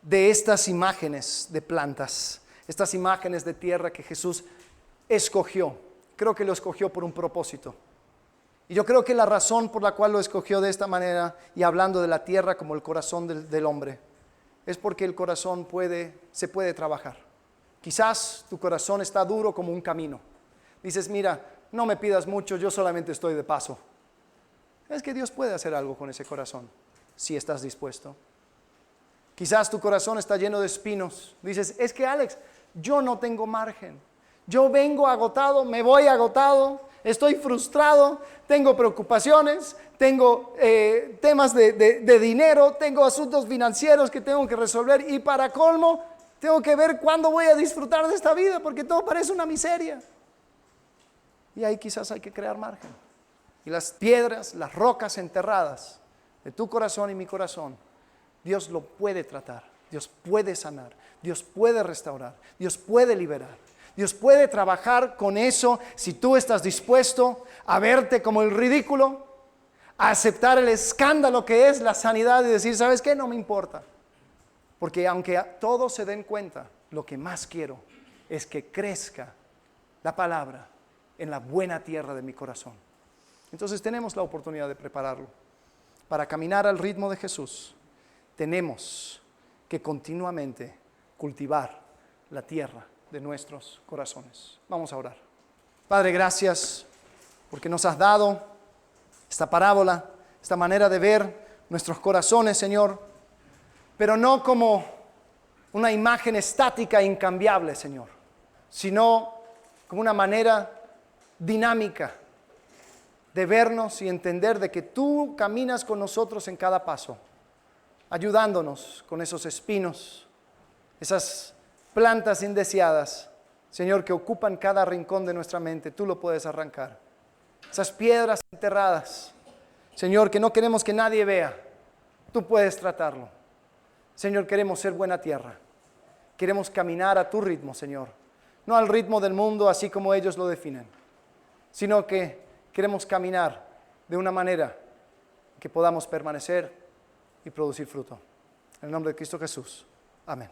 de estas imágenes de plantas, estas imágenes de tierra que Jesús escogió. Creo que lo escogió por un propósito. Y yo creo que la razón por la cual lo escogió de esta manera, y hablando de la tierra como el corazón del hombre, es porque el corazón se puede trabajar. Quizás tu corazón está duro como un camino. Dices, mira, no me pidas mucho, yo solamente estoy de paso. Es que Dios puede hacer algo con ese corazón, si estás dispuesto. Quizás tu corazón está lleno de espinos. Dices, es que Alex, yo no tengo margen. Yo vengo agotado, me voy agotado, estoy frustrado, tengo preocupaciones, tengo temas de dinero, tengo asuntos financieros que tengo que resolver y para colmo tengo que ver cuándo voy a disfrutar de esta vida porque todo parece una miseria. Y ahí quizás hay que crear margen. Y las piedras, las rocas enterradas de tu corazón y mi corazón, Dios lo puede tratar, Dios puede sanar, Dios puede restaurar, Dios puede liberar. Dios puede trabajar con eso si tú estás dispuesto a verte como el ridículo, a aceptar el escándalo que es la sanidad y decir, ¿sabes qué? No me importa. Porque aunque todos se den cuenta, lo que más quiero es que crezca la palabra en la buena tierra de mi corazón. Entonces tenemos la oportunidad de prepararlo. Para caminar al ritmo de Jesús, tenemos que continuamente cultivar la tierra de nuestros corazones. Vamos a orar. Padre, gracias porque nos has dado esta parábola, esta manera de ver nuestros corazones, Señor, pero no como una imagen estática e incambiable, Señor, sino como una manera dinámica de vernos y entender de que tú caminas con nosotros en cada paso, ayudándonos con esos espinos, esas plantas indeseadas, Señor, que ocupan cada rincón de nuestra mente. Tú lo puedes arrancar. Esas piedras enterradas, Señor, que no queremos que nadie vea, tú puedes tratarlo. Señor, queremos ser buena tierra. Queremos caminar a tu ritmo, Señor. No al ritmo del mundo, así como ellos lo definen, sino que queremos caminar de una manera que podamos permanecer y producir fruto. En el nombre de Cristo Jesús. Amén.